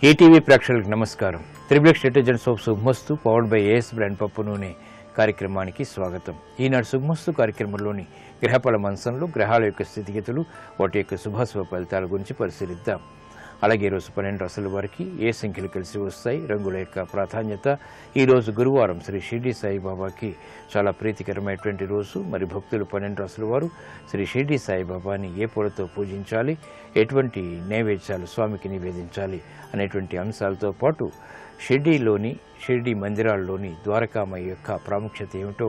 ETV ప్రేక్షకులకు నమస్కారం. త్రిబ్లెక్స్ detergent soap Subhamastu powered by as brand పప్పు నూనె కార్యక్రమానికి స్వాగతం. ఈనాడు శుభమస్తు కార్యక్రమంలోని గ్రహఫల మంచంలో గ్రహాల యొక్క స్థితిగతులు, వాటి యొక్క శుభాశుభ ఫలితాల గురించి పరిశీలిద్దాం. అలాగే ఈరోజు 12 రాశుల వారికి ఏ సంఖ్యలు కలిసి వస్తాయి, రంగుల యొక్క ప్రాధాన్యత. ఈరోజు గురువారం శ్రీ షిర్డీ సాయిబాబాకి చాలా ప్రీతికరమైనటువంటి రోజు. మరి భక్తులు 12 రాశుల వారు శ్రీ షిర్డీ సాయిబాబాని ఏ పూలతో పూజించాలి, ఎటువంటి నైవేద్యాలు స్వామికి నివేదించాలి అనేటువంటి అంశాలతో పాటు షిర్డీ మందిరాల్లోని ద్వారకామయ్య యొక్క ప్రాముఖ్యత ఏమిటో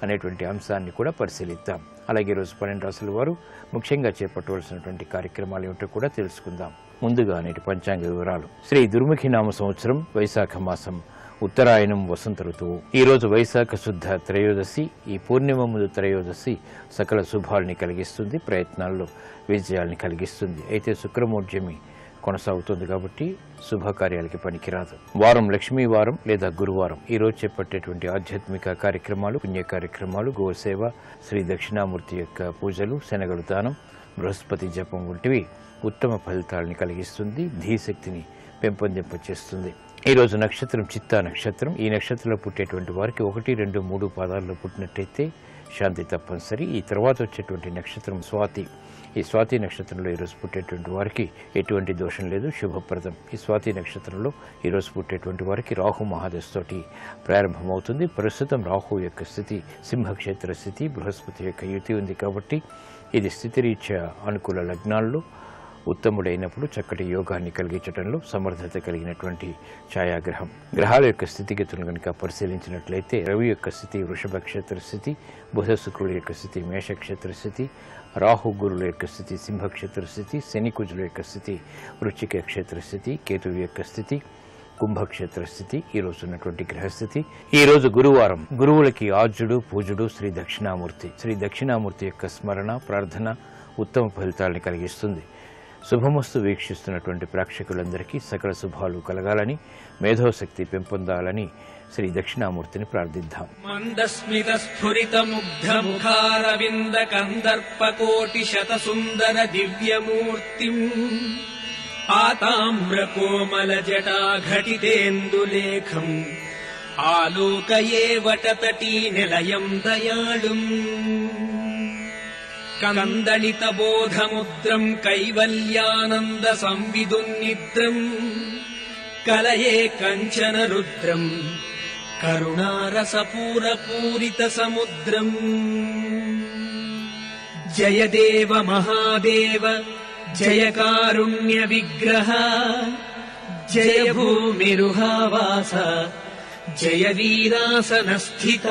అనేటువంటి అంశాన్ని కూడా పరిశీలిద్దాం. అలాగే ఈరోజు 12 రాశుల వారు ముఖ్యంగా చేపట్టవలసినటువంటి కార్యక్రమాలు ఏమిటో కూడా తెలుసుకుందాం. ముందుగా నేటి పంచాంగ వివరాలు. శ్రీ దుర్ముఖి నామ సంవత్సరం వైశాఖ మాసం, ఉత్తరాయణం, వసంత ఋతువు. ఈరోజు వైశాఖ శుద్ధ త్రయోదశి. ఈ పూర్ణిమ ముందు త్రయోదశి సకల శుభాల్ని కలిగిస్తుంది, ప్రయత్నాల్లో విజయాల్ని కలిగిస్తుంది. అయితే శుక్రమూర్జమి కొనసాగుతుంది కాబట్టి శుభకార్యాలకి పనికిరాదు. వారం లక్ష్మీ వారం లేదా గురువారం. ఈరోజు చేపట్టేటువంటి ఆధ్యాత్మిక కార్యక్రమాలు, పుణ్య కార్యక్రమాలు, గోసేవ, శ్రీ దక్షిణామూర్తి యొక్క పూజలు, శనగలు దానం, బృహస్పతి జపం వంటివి ఉత్తమ ఫలితాలని కలిగిస్తుంది, ధీశక్తిని పెంపొందింపచేస్తుంది. ఈరోజు నక్షత్రం చిత్తా నక్షత్రం. ఈ నక్షత్రంలో పుట్టేటువంటి వారికి 1, 2, 3 పాదాల్లో పుట్టినట్టయితే శాంతి తప్పనిసరి. ఈ తర్వాత వచ్చేటువంటి నక్షత్రం స్వాతి. ఈ స్వాతి నక్షత్రంలో ఈరోజు పుట్టేటువంటి వారికి ఎటువంటి దోషం లేదు, శుభప్రదం. ఈ స్వాతి నక్షత్రంలో ఈరోజు పుట్టేటువంటి వారికి రాహు మహాదశతోటి ప్రారంభమవుతుంది. ప్రస్తుతం రాహు యొక్క స్థితి సింహక్షేత్ర స్థితి, బృహస్పతి యొక్క యుతి ఉంది కాబట్టి ఇది స్థితిరీత్యా అనుకూల లగ్నాల్లో ఉత్తముడైనప్పుడు చక్కటి యోగాన్ని కలిగించడంలో సమర్థత కలిగినటువంటి ఛాయాగ్రహం. గ్రహాల యొక్క స్థితిగతులను కనుక పరిశీలించినట్లయితే రవి యొక్క స్థితి వృషభ క్షేత్ర స్థితి, బుధ శుక్రుల యొక్క స్థితి మేషక్షేత్ర స్థితి, రాహు గురుల యొక్క స్థితి సింహక్షేత్ర స్థితి, శని కుజుల యొక్క స్థితి వృశ్చిక క్షేత్ర స్థితి, కేతువు యొక్క స్థితి కుంభక్షేత్ర స్థితి ఈ రోజు ఉన్నటువంటి గ్రహస్థితి. ఈ రోజు గురువారం. గురువులకి ఆర్జుడు పూజుడు శ్రీ దక్షిణామూర్తి. శ్రీ దక్షిణామూర్తి యొక్క స్మరణ ప్రార్థన ఉత్తమ ఫలితాలను కలిగిస్తుంది. శుభమస్తు వీక్షిస్తున్నటువంటి ప్రేక్షకులందరికీ సకల శుభాలు కలగాలని, మేధోశక్తి పెంపొందాలని శ్రీ దక్షిణామూర్తిని ప్రార్థిద్దాం. మందస్మిత స్ఫురిత ముగ్ధ ముఖారవింద కందర్ప కోటి శత సుందర దివ్యమూర్తిం ఆతామ్ర కోమల జటా ఘటితేందులేఖం ఆలోకయే వటతటీ నిలయం దయాళుం కందళిత బోధముద్రం కైవల్యానంద సంవిదున్నిద్రం కలయే కంచన రుద్రం కరుణారసపూరపూరిత సముద్రం జయదేవ మహాదేవ జయ కారుణ్య విగ్రహ జయ భూమిరుహావాస జయ వీరాసన స్థిత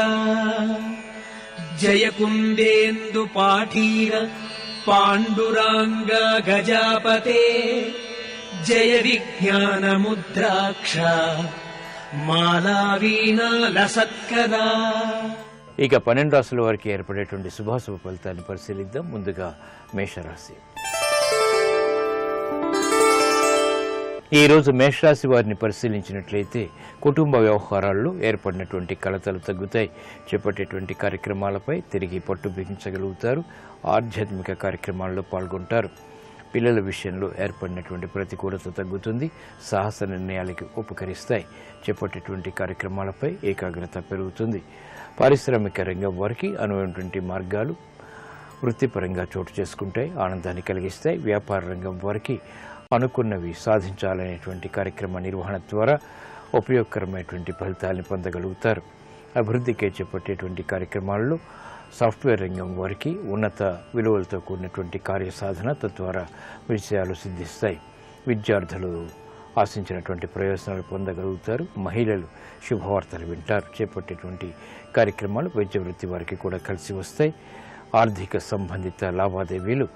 జయ కుందేందు పాఠీర పాండురాంగ గజాపతే జయ విజ్ఞాన ముద్రాక్ష మాలావీణాల సత్కరా. ఇక 12 రాశుల వారికి ఏర్పడేటువంటి శుభాశుభ ఫలితాన్ని పరిశీలిద్దాం. ముందుగా మేషరాశి. ఈ రోజు మేషరాశి వారిని పరిశీలించినట్లయితే కుటుంబ వ్యవహారాల్లో ఏర్పడినటువంటి కలతలు తగ్గుతాయి. చేపట్టేటువంటి కార్యక్రమాలపై తిరిగి పట్టు బిగించగలుగుతారు. ఆధ్యాత్మిక కార్యక్రమాల్లో పాల్గొంటారు. పిల్లల విషయంలో ఏర్పడినటువంటి ప్రతికూలత తగ్గుతుంది. సాహస నిర్ణయాలకు ఉపకరిస్తాయి. చేపట్టేటువంటి కార్యక్రమాలపై ఏకాగ్రత పెరుగుతుంది. పారిశ్రామిక రంగం వారికి అనువైనటువంటి మార్గాలు వృత్తిపరంగా చోటు చేసుకుంటాయి, ఆనందాన్ని కలిగిస్తాయి. వ్యాపార రంగం వారికి అనుకున్నవి సాధించాలనేటువంటి కార్యక్రమ నిర్వహణ ద్వారా ఉపయోగకరమైనటువంటి ఫలితాలను పొందగలుగుతారు. అభివృద్ధికి చేపట్టేటువంటి కార్యక్రమాల్లో సాఫ్ట్వేర్ రంగం వారికి ఉన్నత విలువలతో కూడినటువంటి కార్యసాధన తద్వారా విజయాలు సిద్ధిస్తాయి. విద్యార్థులు ఆశించినటువంటి ప్రయోజనాలు పొందగలుగుతారు. మహిళలు శుభవార్తలు వింటారు. చేపట్టేటువంటి కార్యక్రమాలు వైద్య వృత్తి వారికి కూడా కలిసి వస్తాయి. ఆర్థిక సంబంధిత లావాదేవీలు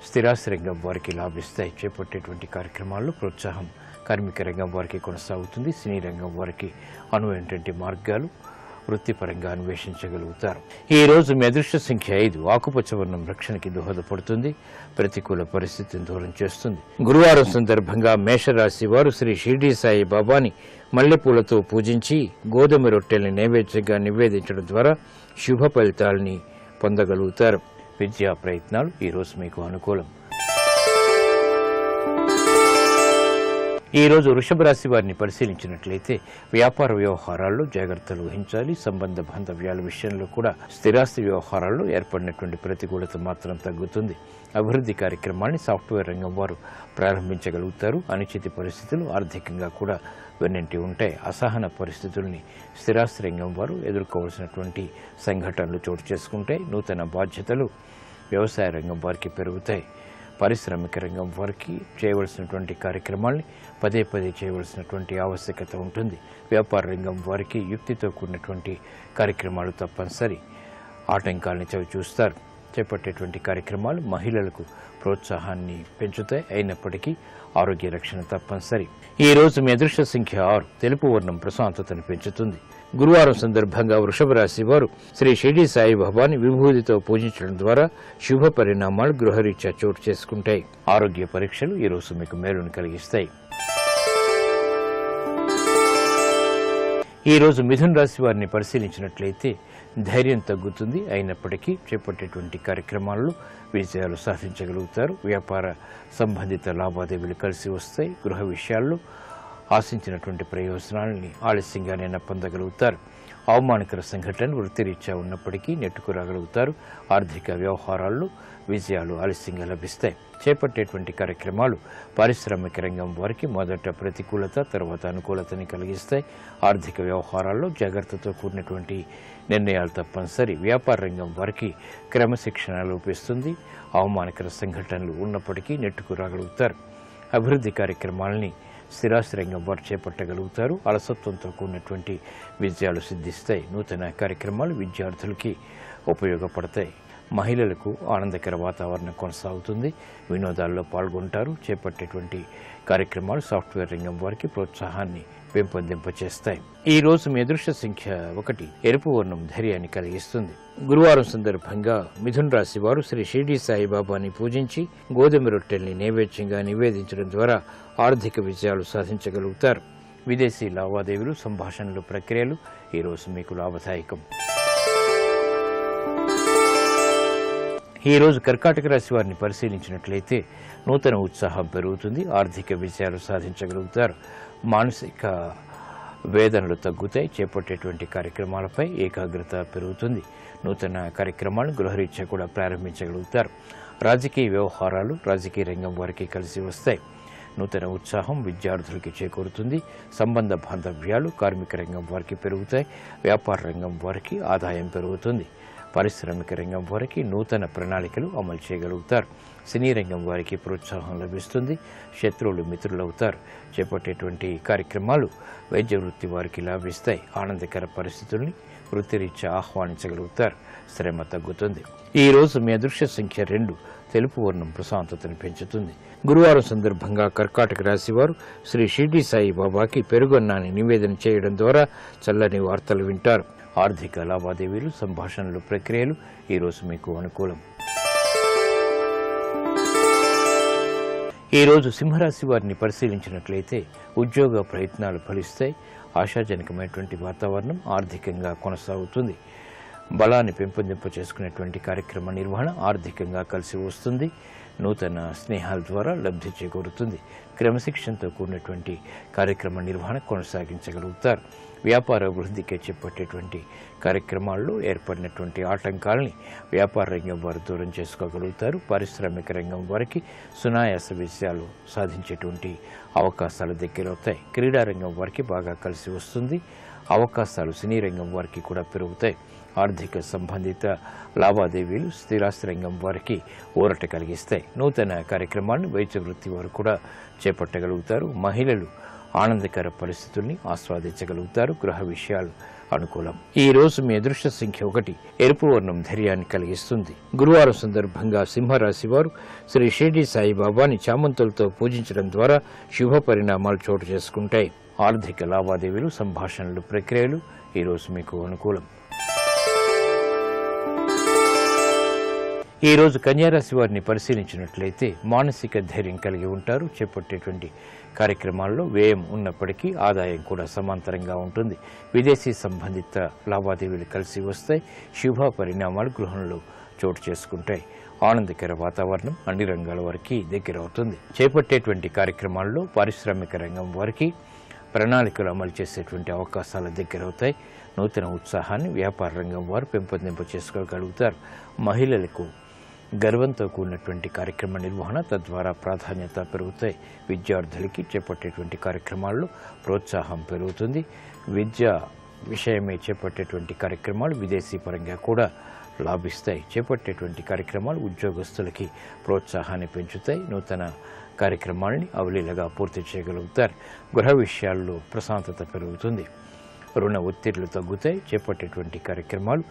స్థిరాస్తి రంగం వారికి లాభిస్తాయి. చేపట్టేటువంటి కార్యక్రమాల్లో ప్రోత్సాహం కార్మిక రంగం వారికి కొనసాగుతుంది. సినీ రంగం వారికి అనువైనటువంటి మార్గాలు వృత్తిపరంగా అన్వేషించగలుగుతారు. ఈ రోజు మీ అదృష్ట సంఖ్య 5. ఆకుపచ్చ వర్ణం రక్షణకి దోహదపడుతుంది, ప్రతికూల పరిస్థితిని దూరం చేస్తుంది. గురువారం సందర్భంగా మేషరాశి వారు శ్రీ షిర్డీ సాయి బాబాని మల్లెపూలతో పూజించి గోధుమ రొట్టెల్ని నైవేద్యంగా నివేదించడం ద్వారా శుభ ఫలితాలని పొందగలుగుతారు. విద్యా ప్రయత్నాలు ఈరోజు మీకు అనుకూలం. ఈ రోజు వృషభ రాశి వారిని పరిశీలించినట్లయితే వ్యాపార వ్యవహారాల్లో జాగ్రత్తలు వహించాలి. సంబంధ బాంధవ్యాల విషయంలో కూడా స్థిరాస్తి వ్యవహారాల్లో ఏర్పడినటువంటి ప్రతికూలత మాత్రం తగ్గుతుంది. అభివృద్ధి కార్యక్రమాన్ని సాఫ్ట్వేర్ రంగం వారు ప్రారంభించగలుగుతారు. అనిశ్చిత పరిస్థితులు ఆర్థికంగా కూడా వెన్నంటి ఉంటాయి. అసహన పరిస్థితుల్ని స్థిరాస్తి రంగం వారు ఎదుర్కోవాల్సినటువంటి సంఘటనలు చోటు చేసుకుంటాయి. నూతన బాధ్యతలు వ్యవసాయ రంగం వారికి పెరుగుతాయి. పారిశ్రామిక రంగం వారికి చేయవలసినటువంటి కార్యక్రమాల్ని పదే పదే చేయవలసినటువంటి ఆవశ్యకత ఉంటుంది. వ్యాపార రంగం వారికి యుక్తితో కూడినటువంటి కార్యక్రమాలు తప్పనిసరి. ఆటంకాలని చవి చూస్తారు. చేపట్టేటువంటి కార్యక్రమాలు మహిళలకు ప్రోత్సాహాన్ని పెంచుతాయి. అయినప్పటికీ ఆరోగ్య రక్షణ తప్పనిసరి. ఈ రోజు మీ అదృష్ట సంఖ్య 6. తెలుపు వర్ణం ప్రశాంతతను పెంచుతుంది. గురువారం సందర్భంగా వృషభ రాశి వారు శ్రీ షిరిడి సాయిబాబాని విభూతితో పూజించడం ద్వారా శుభ పరిణామాలు గృహరీత్యా చోటు చేసుకుంటాయి. ఆరోగ్య పరీక్షలు ఈ రోజు మీకు మేలును కలిగిస్తాయి. ఈ రోజు మిథున రాశి వారిని పరిశీలించినట్లయితే ధైర్యం తగ్గుతుంది. అయినప్పటికీ చేపట్టేటువంటి కార్యక్రమాల్లో విజయాలు సాధించగలుగుతారు. వ్యాపార సంబంధిత లావాదేవీలు కలిసి వస్తాయి. గృహ విషయాల్లో ఆశించినటువంటి ప్రయోజనాలని ఆలస్యంగానైనా పొందగలుగుతారు. అవమానకర సంఘటనలు వృత్తిరీత్యా ఉన్నప్పటికీ నెట్టుకురాగలుగుతారు. ఆర్థిక వ్యవహారాల్లో విజయాలు ఆలస్యంగా లభిస్తాయి. చేపట్టేటువంటి కార్యక్రమాలు పారిశ్రామిక రంగం వారికి మొదట ప్రతికూలత, తర్వాత అనుకూలతని కలిగిస్తాయి. ఆర్థిక వ్యవహారాల్లో జాగ్రత్తతో కూడినటువంటి నిర్ణయాలు తప్పనిసరి. వ్యాపార రంగం వారికి క్రమశిక్షణ లోపిస్తుంది. అవమానకర సంఘటనలు ఉన్నప్పటికీ నెట్టుకురాగలుగుతారు. అభివృద్ధి కార్యక్రమాలని స్థిరాస్తి రంగం వారు చేపట్టగలుగుతారు. అలసత్వంతో కూడినటువంటి విజయాలు సిద్ధిస్తాయి. నూతన కార్యక్రమాలు విద్యార్థులకి ఉపయోగపడతాయి. మహిళలకు ఆనందకర వాతావరణం కొనసాగుతుంది. వినోదాల్లో పాల్గొంటారు. చేపట్టేటువంటి కార్యక్రమాలు సాఫ్ట్వేర్ రంగం వారికి ప్రోత్సాహాన్ని పెంపొందింపచేస్తాయి. ఈ రోజు మీ అదృష్ట సంఖ్య 1. ఎరుపు వర్ణం ధైర్యాన్ని కలిగిస్తుంది. గురువారం సందర్భంగా మిథున రాశి వారు శ్రీ షిరిడి సాయిబాబాని పూజించి గోధుమ రొట్టెల్ని నైవేద్యంగా నివేదించడం ద్వారా ఆర్థిక విజయాలు సాధించగలుగుతారు. విదేశీ లావాదేవీలు, సంభాషణలు, ప్రక్రియలు ఈ రోజు మీకు లాభదాయకం. ఈ రోజు కర్కాటక రాశి వారిని పరిశీలించినట్లయితే నూతన ఉత్సాహం పెరుగుతుంది. ఆర్థిక విజయాలు సాధించగలుగుతారు. మానసిక వేదనలు తగ్గుతాయి. చేపట్టేటువంటి కార్యక్రమాలపై ఏకాగ్రత పెరుగుతుంది. నూతన కార్యక్రమాలను గృహరీత్యా కూడా ప్రారంభించగలుగుతారు. రాజకీయ వ్యవహారాలు రాజకీయ రంగం వారికి కలిసి వస్తాయి. నూతన ఉత్సాహం విద్యార్థులకి చేకూరుతుంది. సంబంధ బాంధవ్యాలు కార్మిక రంగం వారికి పెరుగుతాయి. వ్యాపార రంగం వారికి ఆదాయం పెరుగుతుంది. పారిశ్రామిక రంగం వారికి నూతన ప్రణాళికలు అమలు చేయగలుగుతారు. సినీ రంగం వారికి ప్రోత్సాహం లభిస్తుంది. శత్రువులు మిత్రులవుతారు. చేపట్టేటువంటి కార్యక్రమాలు వైద్య వృత్తి వారికి లాభిస్తాయి. ఆనందకర పరిస్థితుల్ని వృత్తిరీత్యా ఆహ్వానించగలుగుతారు. శ్రమ తగ్గుతుంది. ఈ రోజు మీ అదృష్ట సంఖ్య 2. తెలుపు వర్ణం ప్రశాంతతను పెంచుతుంది. గురువారం సందర్భంగా కర్కాటక రాశి వారు శ్రీ షిరిడి సాయి బాబాకి పెరుగన్నాన్ని నివేదన చేయడం ద్వారా చల్లని వార్తలు వింటారు. ఆర్థిక లావాదేవీలు, సంభాషణలు, ప్రక్రియలు ఈ రోజు మీకు అనుకూలం. ఈ రోజు సింహరాశి వారిని పరిశీలించినట్లయితే ఉద్యోగ ప్రయత్నాలు ఫలిస్తాయి. ఆశాజనకమైనటువంటి వాతావరణం ఆర్థికంగా కొనసాగుతుంది. బలాన్ని పెంపొందింప చేసుకునేటువంటి కార్యక్రమ నిర్వహణ ఆర్థికంగా కలిసి వస్తుంది. నూతన స్నేహాల ద్వారా లబ్ధి చేకూరుతుంది. క్రమశిక్షణతో కూడినటువంటి కార్యక్రమ నిర్వహణ కొనసాగించగలుగుతారు. వ్యాపార అభివృద్ధికి చేపట్టేటువంటి కార్యక్రమాల్లో ఏర్పడినటువంటి ఆటంకాలని వ్యాపార రంగం వారు దూరం చేసుకోగలుగుతారు. పారిశ్రామిక రంగం వారికి సునాయాస విజయాలు సాధించేటువంటి అవకాశాలు దగ్గరవుతాయి. క్రీడా రంగం వారికి బాగా కలిసి వస్తుంది. అవకాశాలు సినీ రంగం వారికి కూడా పెరుగుతాయి. ఆర్థిక సంబంధిత లావాదేవీలు స్థిరాస్తి రంగం వారికి ఊరట కలిగిస్తాయి. నూతన కార్యక్రమాలను వైద్య వృత్తి వారు కూడా చేపట్టగలుగుతారు. మహిళలు ఆనందకర పరిస్థితుల్ని ఆస్వాదించగలుగుతారు. గృహ విషయాలు అనుకూలం. ఈ రోజు మీ అదృష్ట సంఖ్య 1. ఎరుపు వర్ణం ధైర్యాన్ని కలిగిస్తుంది. గురువారం సందర్భంగా సింహరాశి వారు శ్రీ షిరిడి సాయిబాబాని చామంతులతో పూజించడం ద్వారా శుభ పరిణామాలు చోటు చేసుకుంటాయి. ఆర్థిక లావాదేవీలు, సంభాషణలు, ప్రక్రియలు ఈ రోజు మీకు అనుకూలం. ఈ రోజు కన్యారాశి వారిని పరిశీలించినట్లయితే మానసిక ధైర్యం కలిగి ఉంటారు. చేపట్టేటువంటి కార్యక్రమాల్లో వ్యయం ఉన్నప్పటికీ ఆదాయం కూడా సమాంతరంగా ఉంటుంది. విదేశీ సంబంధిత లావాదేవీలు కలిసి వస్తాయి. శుభ పరిణామాలు గృహంలో చోటు చేసుకుంటాయి. ఆనందకర వాతావరణం అన్ని రంగాల వారికి దగ్గరవుతుంది. చేపట్టేటువంటి కార్యక్రమాల్లో పారిశ్రామిక రంగం వారికి ప్రణాళికలు అమలు చేసేటువంటి అవకాశాలు దగ్గరవుతాయి. నూతన ఉత్సాహాన్ని వ్యాపార రంగం వారు పెంపొందింప చేసుకోగలుగుతారు. మహిళలకు గర్వంతో కూడినటువంటి కార్యక్రమ నిర్వహణ, తద్వారా ప్రాధాన్యత పెరుగుతాయి. విద్యార్థులకి చేపట్టేటువంటి కార్యక్రమాల్లో ప్రోత్సాహం పెరుగుతుంది. విద్య విషయమే చేపట్టేటువంటి కార్యక్రమాలు విదేశీ పరంగా కూడా లాభిస్తాయి. చేపట్టేటువంటి కార్యక్రమాలు ఉద్యోగస్తులకి ప్రోత్సాహాన్ని పెంచుతాయి. నూతన కార్యక్రమాలని అవలీలగా పూర్తి చేయగలుగుతారు. గృహ విషయాల్లో ప్రశాంతత పెరుగుతుంది. రుణ ఒత్తిళ్లు తగ్గుతాయి. చేపట్టేటువంటి కార్యక్రమాలు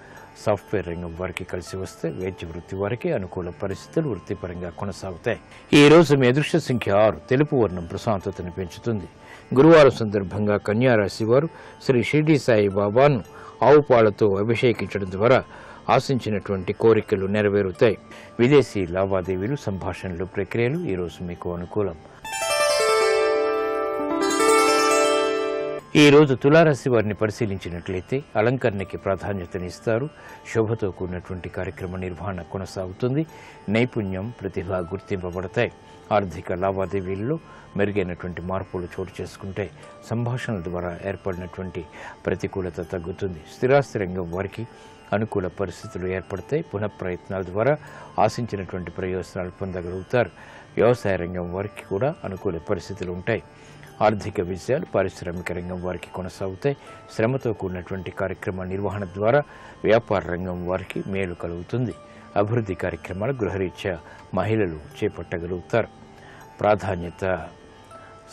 సాఫ్ట్వేర్ రంగం వారికి కలిసి వస్తే వైద్య వృత్తి వారికి అనుకూల పరిస్థితులు వృత్తిపరంగా కొనసాగుతాయి. ఈ రోజు మీ అదృష్ట సంఖ్య 6. తెలుపు వర్ణం ప్రశాంతతను పెంచుతుంది. గురువారం సందర్భంగా కన్యా రాశి వారు శ్రీ షిరిడి సాయి బాబాను ఆవు పాలతో అభిషేకించడం ద్వారా ఆశించినటువంటి కోరికలు నెరవేరుతాయి. విదేశీ లావాదేవీలు, సంభాషణలు, ప్రక్రియలు ఈరోజు మీకు అనుకూలం. ఈ రోజు తులారాశి వారిని పరిశీలించినట్లయితే అలంకరణకి ప్రాధాన్యతనిస్తారు. శోభతో కూడినటువంటి కార్యక్రమ నిర్వహణ కొనసాగుతుంది. నైపుణ్యం, ప్రతిభ గుర్తింపబడతాయి. ఆర్థిక లావాదేవీల్లో మెరుగైనటువంటి మార్పులు చోటు చేసుకుంటే సంభాషణల ద్వారా ఏర్పడినటువంటి ప్రతికూలత తగ్గుతుంది. స్థిరాస్తి రంగం వారికి అనుకూల పరిస్థితులు ఏర్పడతాయి. పునఃప్రయత్నాల ద్వారా ఆశించినటువంటి ప్రయోజనాలు పొందగలుగుతారు. వ్యవసాయ రంగం వారికి కూడా అనుకూల పరిస్థితులు ఉంటాయి. ఆర్థిక విషయాలు పారిశ్రామిక రంగం వారికి కొనసాగుతాయి. శ్రమతో కూడినటువంటి కార్యక్రమ నిర్వహణ ద్వారా వ్యాపార రంగం వారికి మేలు కలుగుతుంది. అభివృద్ధి కార్యక్రమాలు గృహరీత్యా మహిళలు చేపట్టగలుగుతారు. ప్రాధాన్యత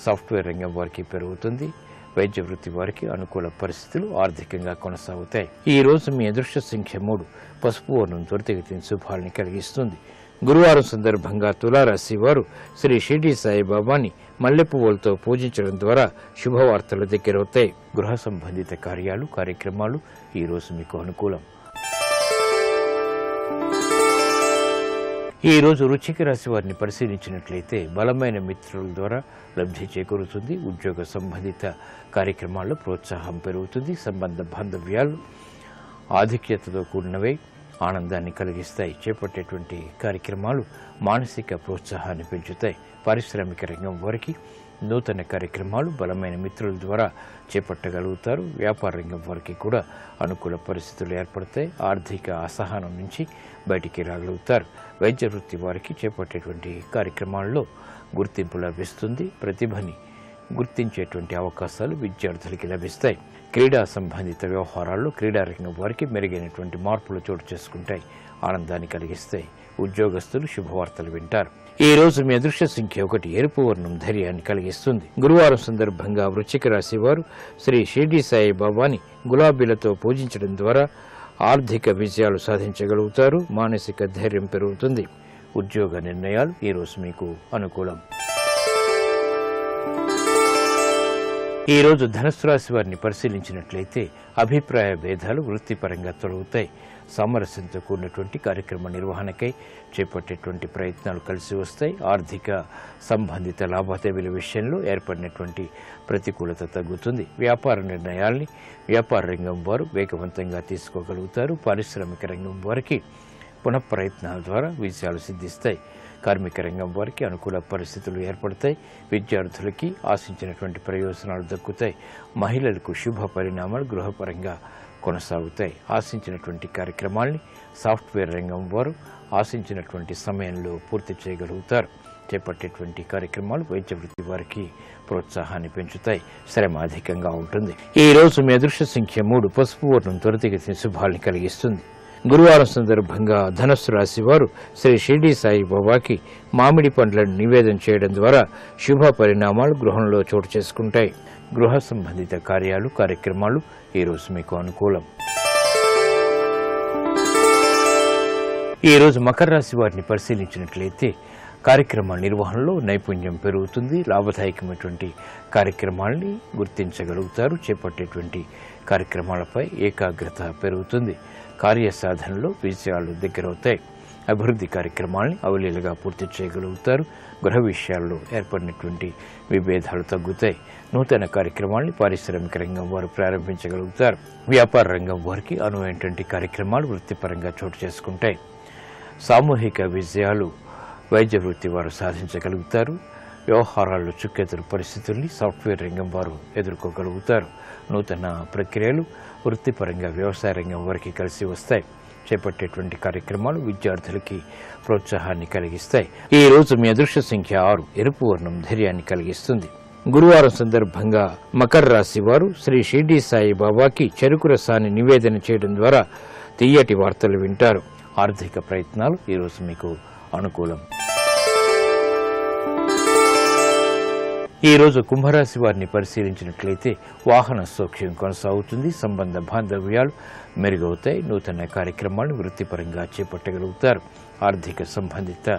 సాఫ్ట్వేర్ రంగం వారికి పెరుగుతుంది. వైద్య వృత్తి వారికి అనుకూల పరిస్థితులు ఆర్థికంగా కొనసాగుతాయి. ఈ రోజు మీ అదృష్ట సంఖ్య 3. పసుపు వర్ణం త్వరితగతిన శుభాలని కలిగిస్తుంది. గురువారం సందర్భంగా తులారాశి వారు శ్రీ షిరిడి సాయి బాబాని మల్లెపువ్వులతో పూజించడం ద్వారా శుభవార్తలు దగ్గరవుతాయి. గృహ సంబంధిత కార్యాలు, కార్యక్రమాలు ఈ రోజు మీకు అనుకూలం. ఈ రోజు వృశ్చిక రాశి వారిని పరిశీలించినట్లయితే బలమైన మిత్రుల ద్వారా లబ్ధి చేకూరుతుంది. ఉద్యోగ సంబంధిత కార్యక్రమాల్లో ప్రోత్సాహం పెరుగుతుంది. సంబంధ బాంధవ్యాలు ఆధిక్యతతో కూడినవై ఆనందాన్ని కలిగిస్తాయి. చేపట్టేటువంటి కార్యక్రమాలు మానసిక ప్రోత్సాహాన్ని పెంచుతాయి. పారిశ్రామిక రంగం వారికి నూతన కార్యక్రమాలు బలమైన మిత్రుల ద్వారా చేపట్టగలుగుతారు. వ్యాపార రంగం వారికి కూడా అనుకూల పరిస్థితులు ఏర్పడతాయి. ఆర్థిక అసహనం నుంచి బయటికి రాగలుగుతారు. వైద్య వృత్తి వారికి చేపట్టేటువంటి కార్యక్రమాల్లో గుర్తింపు లభిస్తుంది. ప్రతిభని గుర్తించేటువంటి అవకాశాలు విద్యార్థులకి లభిస్తాయి. క్రీడా సంబంధిత వ్యవహారాల్లో క్రీడా రంగం వారికి మెరుగైనటువంటి మార్పులు చోటు చేసుకుంటాయి. ఆనందాన్ని కలిగిస్తాయి. ఉద్యోగస్తులు శుభవార్తలు వింటారు. ఈ రోజు మీ అదృష్ట సంఖ్య 1. ఎరుపు వర్ణం ధైర్యాన్ని కలిగిస్తుంది. గురువారం సందర్భంగా వృశ్చిక రాశి వారు శ్రీ షిరిడి సాయి బాబాని గులాబీలతో పూజించడం ద్వారా ఆర్థిక విజయాలు సాధించగలుగుతారు. మానసిక ధైర్యం పెరుగుతుంది. ఉద్యోగ నిర్ణయాలు ఈ రోజు మీకు అనుకూలం. ఈ రోజు ధనుస్సు రాశి వారిని పరిశీలించినట్లయితే అభిప్రాయ భేదాలు వృత్తిపరంగా తొలగుతాయి. సామరస్యంతో కూడినటువంటి కార్యక్రమ నిర్వహణకై చేపట్టేటువంటి ప్రయత్నాలు కలిసి వస్తాయి. ఆర్థిక సంబంధిత లావాదేవీల విషయంలో ఏర్పడినటువంటి ప్రతికూలత తగ్గుతుంది. వ్యాపార నిర్ణయాల్ని వ్యాపార రంగం వారు వేగవంతంగా తీసుకోగలుగుతారు. పారిశ్రామిక రంగం వారికి పునఃప్రయత్నాల ద్వారా విజయాలు సిద్ధిస్తాయి. కార్మిక రంగం వారికి అనుకూల పరిస్థితులు ఏర్పడతాయి. విద్యార్థులకి ఆశించినటువంటి ప్రయోజనాలు దక్కుతాయి. మహిళలకు శుభ పరిణామాలు గృహపరంగా కొనసాగుతాయి. ఆశించినటువంటి కార్యక్రమాల్ని సాఫ్ట్వేర్ రంగం వారు ఆశించినటువంటి సమయంలో పూర్తి చేయగలుగుతారు. చేపట్టేటువంటి కార్యక్రమాలు వైద్య వృత్తి వారికి ప్రోత్సాహాన్ని పెంచుతాయి. శ్రమ అధికంగా ఉంటుంది. ఈ రోజు మీ అదృష్ట సంఖ్య 3. పసుపు వర్ణం త్వరితగతిన శుభాల్ని కలిగిస్తుంది. గురువారం సందర్భంగా ధనుస్సు రాశి వారు శ్రీ షిరిడి సాయి బాబాకి మామిడి పండ్లను నివేదన చేయడం ద్వారా శుభ పరిణామాలు గృహంలో చోటు చేసుకుంటాయి. గృహ సంబంధిత కార్యాలు, కార్యక్రమాలు ఈ రోజు మీకు అనుకూలం. ఈ రోజు మకర రాశి వారిని పరిశీలించినట్లయితే కార్యక్రమ నిర్వహణలో నైపుణ్యం పెరుగుతుంది. లాభదాయకమైనటువంటి కార్యక్రమాలని గుర్తించగలుగుతారు. చేపట్టేటువంటి కార్యక్రమాలపై ఏకాగ్రత పెరుగుతుంది. కార్యసాధనలో విజయాలు దగ్గరవుతాయి. అభివృద్ధి కార్యక్రమాలని అవలీలగా పూర్తి చేయగలుగుతారు. గృహ విషయాల్లో ఏర్పడినటువంటి విభేదాలు తగ్గుతాయి. నూతన కార్యక్రమాలని పారిశ్రామిక రంగం వారు ప్రారంభించగలుగుతారు. వ్యాపార రంగం వారికి అనువైనటువంటి కార్యక్రమాలు వృత్తిపరంగా చోటు చేసుకుంటాయి. సామూహిక విజయాలు వైద్య వృత్తి వారు సాధించగలుగుతారు. వ్యవహారాల్లో చుక్కెదురు పరిస్థితుల్ని సాఫ్ట్వేర్ రంగం వారు ఎదుర్కోగలుగుతారు. నూతన ప్రక్రియలు వృత్తిపరంగా వ్యవసాయ రంగం వారికి కలిసి వస్తాయి. చేపట్టేటువంటి కార్యక్రమాలు విద్యార్థులకి ప్రోత్సాహాన్ని కలిగిస్తాయి. ఈ రోజు మీ అదృష్ట సంఖ్య 6. ఎరుపు వర్ణం ధైర్యాన్ని కలిగిస్తుంది. గురువారం సందర్భంగా మకర రాశి వారు శ్రీ షిర్డీ సాయి బాబాకి చెరుకు రసాన్ని నివేదన చేయడం ద్వారా తీయటి వార్తలు వింటారు. ఆర్థిక ప్రయత్నాలు ఈరోజు మీకు అనుకూలం. ఈ రోజు కుంభరాశి వారిని పరిశీలించినట్లయితే వాహన సౌఖ్యం కొనసాగుతుంది. సంబంధ బాంధవ్యాలు మెరుగవుతాయి. నూతన కార్యక్రమాలను వృత్తిపరంగా చేపట్టగలుగుతారు. ఆర్థిక సంబంధిత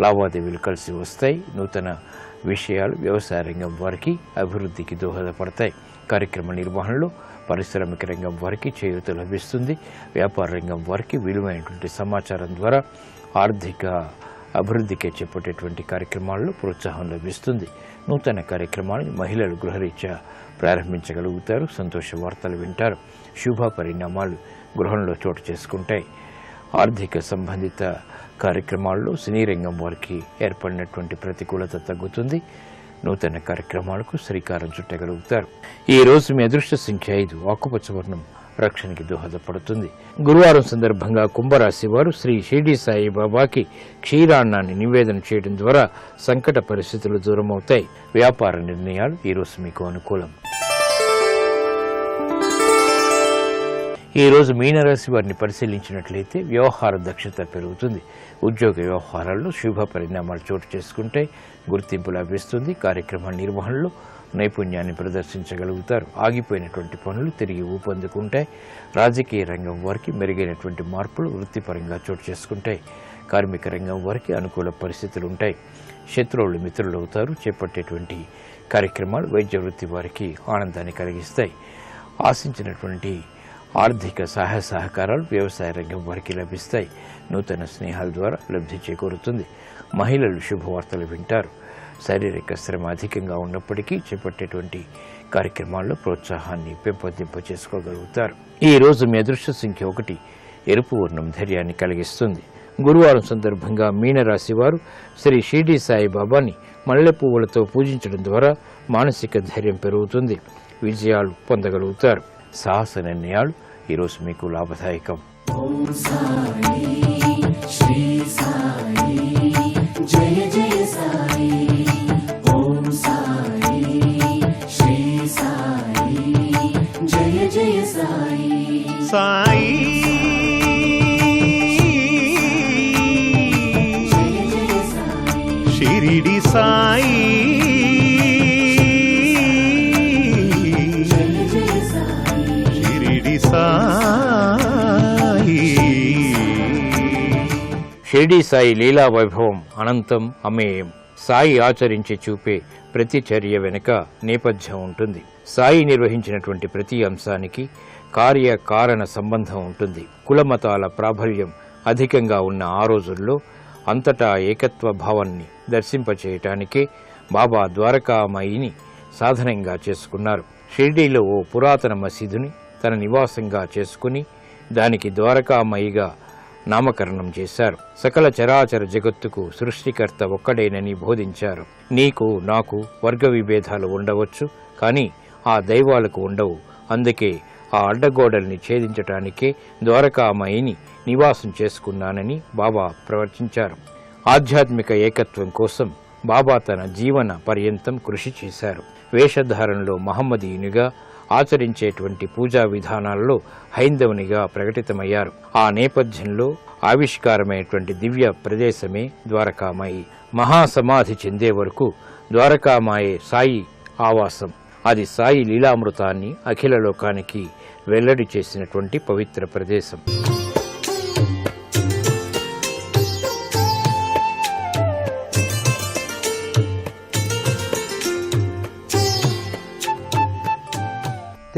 లావాదేవీలు కలిసి వస్తాయి. నూతన విషయాలు వ్యవసాయ రంగం వారికి అభివృద్ధికి దోహదపడతాయి. కార్యక్రమ నిర్వహణలో పారిశ్రామిక రంగం వారికి చేయూత లభిస్తుంది. వ్యాపార రంగం వారికి విలువైనటువంటి సమాచారం ద్వారా ఆర్థిక అభివృద్ధికి చేపట్టేటువంటి కార్యక్రమాల్లో ప్రోత్సాహం లభిస్తుంది. నూతన కార్యక్రమాలను మహిళలు గృహరీత్యా ప్రారంభించగలుగుతారు. సంతోష వార్తలు వింటారు. శుభ పరిణామాలు గృహంలో చోటు చేసుకుంటాయి. ఆర్థిక సంబంధిత కార్యక్రమాల్లో సినీ రంగం వారికి ఏర్పడినటువంటి ప్రతికూలత తగ్గుతుంది. నూతన కార్యక్రమాలకు శ్రీకారం చుట్టగలుగుతారు. ఈ రోజు మీ అదృష్ట సంఖ్య 5. ఆకుపచ్చ వర్ణం రక్షణకి దోహదపడుతుంది. గురువారం సందర్భంగా కుంభరాశి వారు శ్రీ షిర్డీ సాయి బాబాకి క్షీరాన్నాన్ని నివేదన చేయడం ద్వారా సంకట పరిస్థితులు దూరమవుతాయి. వ్యాపార నిర్ణయాలు ఈరోజు మీకు అనుకూలం. ఈ రోజు మీనరాశి వారిని పరిశీలించినట్లయితే వ్యవహార దక్షత పెరుగుతుంది. ఉద్యోగ వ్యవహారాల్లో శుభ పరిణామాలు చోటు చేసుకుంటే గుర్తింపు లభిస్తుంది. కార్యక్రమ నిర్వహణలో నైపుణ్యాన్ని ప్రదర్శించగలుగుతారు. ఆగిపోయినటువంటి పనులు తిరిగి ఊపందుకుంటాయి. రాజకీయ రంగం వారికి మెరుగైనటువంటి మార్పులు వృత్తిపరంగా చోటు చేసుకుంటాయి. కార్మిక రంగం వారికి అనుకూల పరిస్థితులు ఉంటాయి. శత్రువులు మిత్రులు అవుతారు. చేపట్టేటువంటి కార్యక్రమాలు వైద్య వృత్తి వారికి ఆనందాన్ని కలిగిస్తాయి. ఆశించినటువంటి ఆర్థిక సహాయ సహకారాలు వ్యవసాయ రంగం వారికి లభిస్తాయి. నూతన స్నేహాల ద్వారా లబ్ధి చేకూరుతుంది. మహిళలు శుభవార్తలు వింటారు. శారీరక శ్రమ అధికంగా ఉన్నప్పటికీ చేపట్టేటువంటి కార్యక్రమాల్లో ప్రోత్సాహాన్ని పెంపొందింప చేసుకోగలుగుతారు. ఈ రోజు మీ అదృష్ట సంఖ్య 1. ఎరుపు వర్ణం ధైర్యాన్ని కలిగిస్తుంది. గురువారం సందర్భంగా మీనరాశి వారు శ్రీ షిర్డీ సాయి బాబాని మల్లె పువ్వులతో పూజించడం ద్వారా మానసిక ధైర్యం పెరుగుతుంది. విజయాలు పొందగలుగుతారు. సాహస నిర్ణయాలు ఈరోజు మీకు లాభదాయకం. ఓం సాయి శ్రీ సాయి జయ జయ సాయి. ఓం సాయి శ్రీ సాయి జయ జయ సాయి. సాయి జయ జయ సాయి. షిరిడి సాయి జయ జయ సాయి. షిరిడి సాయి. షిర్డీ సాయి లీలా వైభవం అనంతం అమేయం. సాయి ఆచరించి చూపే ప్రతి చర్య వెనుక నేపథ్యం ఉంటుంది. సాయి నిర్వహించినటువంటి ప్రతి అంశానికి కార్యకారణ సంబంధం ఉంటుంది. కులమతాల ప్రాబల్యం అధికంగా ఉన్న ఆ రోజుల్లో అంతటా ఏకత్వ భావాన్ని దర్శింపచేయటానికే బాబా ద్వారకామాయిని సాధనంగా చేసుకున్నారు. షిర్డీలో ఓ పురాతన మసీదుని తన నివాసంగా చేసుకుని దానికి ద్వారకామాయిగా నామకరణం చేశారు. సకల చరాచర జగత్తుకు సృష్టికర్త ఒక్కడేనని బోధించారు. నీకు నాకు వర్గ విభేదాలు ఉండవచ్చు, కానీ ఆ దైవాలకు ఉండవు. అందుకే ఆ అడ్డగోడల్ని ఛేదించటానికే ద్వారకామాయిని నివాసం చేసుకున్నానని బాబా ప్రవచించారు. ఆధ్యాత్మిక ఏకత్వం కోసం బాబా తన జీవన పర్యంతం కృషి చేశారు. వేషధారణలో మహమ్మదీయునిగా, ఆచరించేటువంటి పూజా విధానాల్లో హైందవునిగా ప్రకటితమయ్యారు. ఆ నేపథ్యంలో ఆవిష్కారమైనటువంటి దివ్య ప్రదేశమే ద్వారకామాయి. మహాసమాధి చెందే వరకు ద్వారకామాయే సాయి ఆవాసం. అది సాయి లీలామృతాన్ని అఖిల లోకానికి వెల్లడి చేసినటువంటి పవిత్ర ప్రదేశం.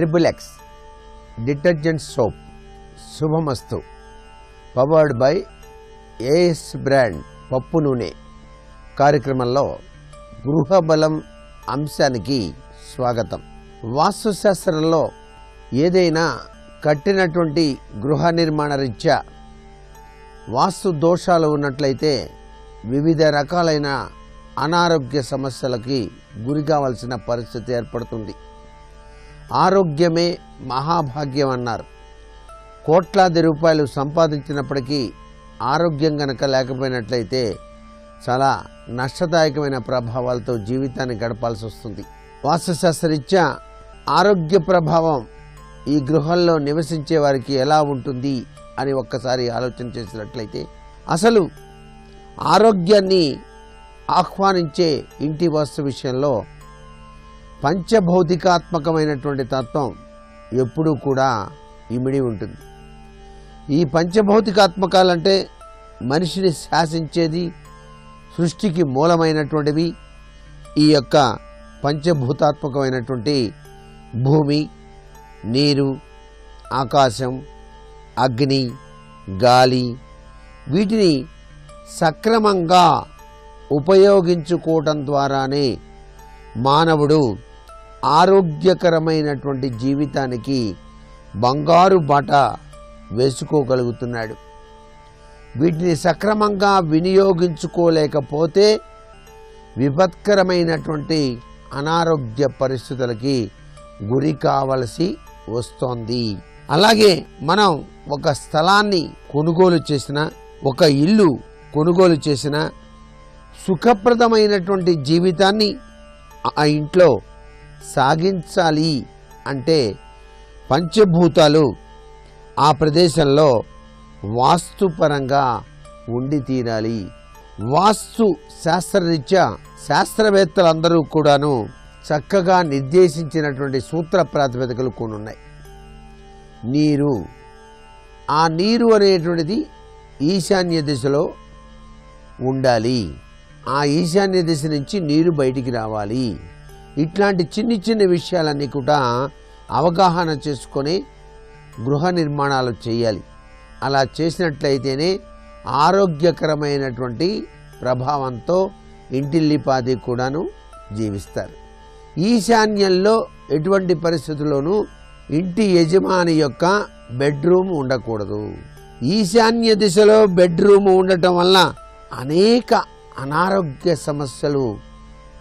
XXX detergent soap Subhamastu powered by as brand పప్పు నూనె కార్యక్రమంలో గృహబలం అంశానికి స్వాగతం. వాస్తుశాస్త్రంలో ఏదైనా కట్టినటువంటి గృహ నిర్మాణ రీత్యా వాస్తు దోషాలు ఉన్నట్లయితే వివిధ రకాలైన అనారోగ్య సమస్యలకి గురి కావాల్సిన పరిస్థితి ఏర్పడుతుంది. ఆరోగ్యమే మహాభాగ్యం అన్నారు. కోట్లాది రూపాయలు సంపాదించినప్పటికీ ఆరోగ్యం గనక లేకపోయినట్లయితే చాలా నష్టదాయకమైన ప్రభావాలతో జీవితాన్ని గడపాల్సి వస్తుంది. వాస్తుశాస్త్రరీత్యా ఆరోగ్య ప్రభావం ఈ గృహంలో నివసించే వారికి ఎలా ఉంటుంది అని ఒక్కసారి ఆలోచన చేసినట్లయితే, అసలు ఆరోగ్యాన్ని ఆహ్వానించే ఇంటి వాస్తు విషయంలో పంచభౌతికాత్మకమైనటువంటి తత్వం ఎప్పుడూ కూడా ఇమిడి ఉంటుంది. ఈ పంచభౌతికాత్మకాలంటే మనిషిని శాసించేది, సృష్టికి మూలమైనటువంటివి ఈ యొక్క పంచభూతాత్మకమైనటువంటి భూమి, నీరు, ఆకాశం, అగ్ని, గాలి, వీటిని సక్రమంగా ఉపయోగించుకోవటం ద్వారానే మానవుడు ఆరోగ్యకరమైనటువంటి జీవితానికి బంగారు బాట వేసుకోగలుగుతున్నాడు. వీటిని సక్రమంగా వినియోగించుకోలేకపోతే విపత్కరమైనటువంటి అనారోగ్య పరిస్థితులకి గురి కావలసి వస్తోంది. అలాగే మనం ఒక స్థలాన్ని కొనుగోలు చేసిన, ఒక ఇల్లు కొనుగోలు చేసిన, సుఖప్రదమైనటువంటి జీవితాన్ని ఆ ఇంట్లో సాగించాలి అంటే పంచభూతాలు ఆ ప్రదేశంలో వాస్తుపరంగా ఉండి తీరాలి. వాస్తు శాస్త్రరీత్యా శాస్త్రవేత్తలందరూ కూడాను చక్కగా నిర్దేశించినటువంటి సూత్ర ప్రాతిపదికలు కొన్ని ఉన్నాయి. నీరు, ఆ నీరు అనేటువంటిది ఈశాన్య దిశలో ఉండాలి. ఆ ఈశాన్య దిశ నుంచి నీరు బయటికి రావాలి. ఇట్లాంటి చిన్ని చిన్న విషయాలన్నీ కూడా అవగాహన చేసుకొని గృహ నిర్మాణాలు చేయాలి. అలా చేసినట్లయితేనే ఆరోగ్యకరమైనటువంటి ప్రభావంతో ఇంటిల్లిపాది కూడాను జీవిస్తారు. ఈశాన్యంలో ఎటువంటి పరిస్థితుల్లోనూ ఇంటి యజమాని యొక్క బెడ్రూమ్ ఉండకూడదు. ఈశాన్య దిశలో బెడ్రూమ్ ఉండటం వల్ల అనేక అనారోగ్య సమస్యలు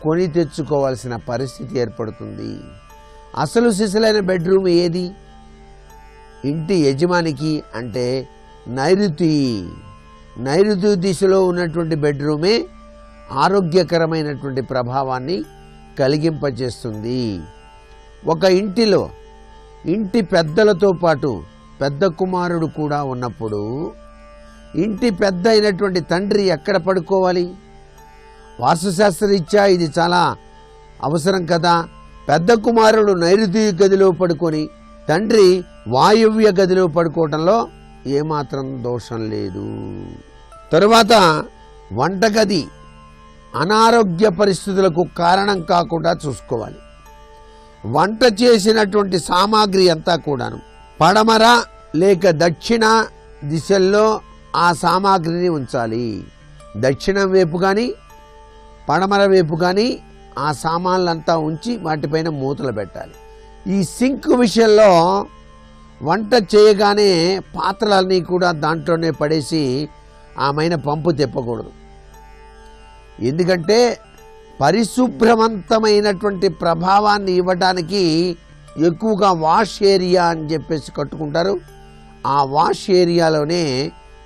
కొని తెచ్చుకోవాల్సిన పరిస్థితి ఏర్పడుతుంది. అసలు సిసలైన బెడ్రూమ్ ఏది ఇంటి యజమానికి అంటే నైరుతి దిశలో ఉన్నటువంటి బెడ్రూమే ఆరోగ్యకరమైనటువంటి ప్రభావాన్ని కలిగింపజేస్తుంది. ఒక ఇంటిలో ఇంటి పెద్దలతో పాటు పెద్ద కుమారుడు కూడా ఉన్నప్పుడు ఇంటి పెద్ద అయినటువంటి తండ్రి ఎక్కడ పడుకోవాలి? వాస్తుశాస్త్రరీత్యా ఇది చాలా అవసరం కదా. పెద్ద కుమారుడు నైరుతి గదిలో పడుకొని తండ్రి వాయువ్య గదిలో పడుకోవటంలో ఏమాత్రం దోషం లేదు. తరువాత వంటగది అనారోగ్య పరిస్థితులకు కారణం కాకుండా చూసుకోవాలి. వంట చేసినటువంటి సామాగ్రి అంతా కూడాను పడమర లేక దక్షిణ దిశల్లో ఆ సామాగ్రిని ఉంచాలి. దక్షిణం వైపు కానీ పడమర వైపు కానీ ఆ సామాన్లంతా ఉంచి వాటిపైన మూతలు పెట్టాలి. ఈ సింక్ విషయంలో వంట చేయగానే పాత్రలన్నీ కూడా దాంట్లోనే పడేసి ఆమెన పంపు తిప్పకూడదు. ఎందుకంటే పరిశుభ్రవంతమైనటువంటి ప్రభావాన్ని ఇవ్వడానికి ఎక్కువగా వాష్ ఏరియా అని చెప్పేసి కట్టుకుంటారు. ఆ వాష్ ఏరియాలోనే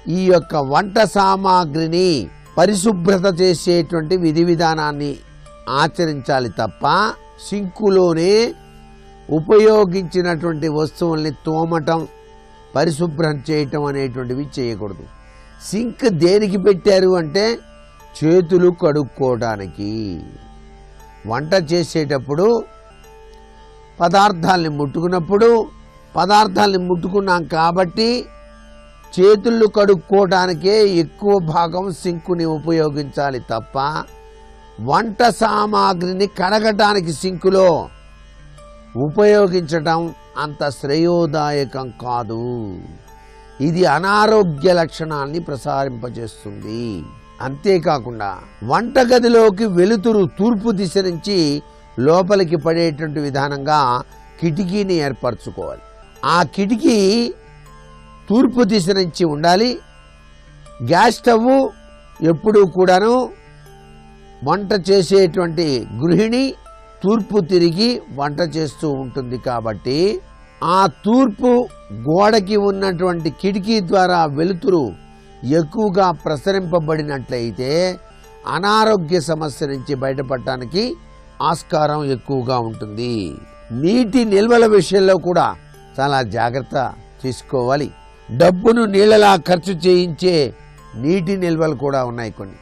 ఈ యొక్క వంట సామాగ్రిని పరిశుభ్రత చేసేటువంటి విధి విధానాన్ని ఆచరించాలి తప్ప సింకులోనే ఉపయోగించినటువంటి వస్తువుల్ని తోమటం, పరిశుభ్రం చేయటం అనేటువంటివి చేయకూడదు. సింక్ దేనికి పెట్టారు అంటే చేతులు కడుక్కోవడానికి. వంట చేసేటప్పుడు పదార్థాలని ముట్టుకున్నాం కాబట్టి చేతులు కడుక్కోవడానికే ఎక్కువ భాగం సింకుని ఉపయోగించాలి తప్ప వంట సామాగ్రిని కడగటానికి సింకులో ఉపయోగించటం అంత శ్రేయోదాయకం కాదు. ఇది అనారోగ్య లక్షణాన్ని ప్రసారింపజేస్తుంది. అంతేకాకుండా వంటగదిలోకి వెలుతురు తూర్పు దిశ నుంచి లోపలికి పడేటువంటి విధానంగా కిటికీని ఏర్పరచుకోవాలి. ఆ కిటికీ తూర్పు దిశ నుంచి ఉండాలి. గ్యాస్ స్టవ్ ఎప్పుడూ కూడాను వంట చేసేటువంటి గృహిణి తూర్పు తిరిగి వంట చేస్తూ ఉంటుంది కాబట్టి ఆ తూర్పు గోడకి ఉన్నటువంటి కిటికీ ద్వారా వెలుతురు ఎక్కువగా ప్రసరింపబడినట్లయితే అనారోగ్య సమస్య నుంచి బయటపడటానికి ఆస్కారం ఎక్కువగా ఉంటుంది. నీటి నిల్వల విషయంలో కూడా చాలా జాగ్రత్త తీసుకోవాలి. డబ్బును నీళ్ళలా ఖర్చు చేయించే నీటి నిల్వలు కూడా ఉన్నాయి కొన్ని.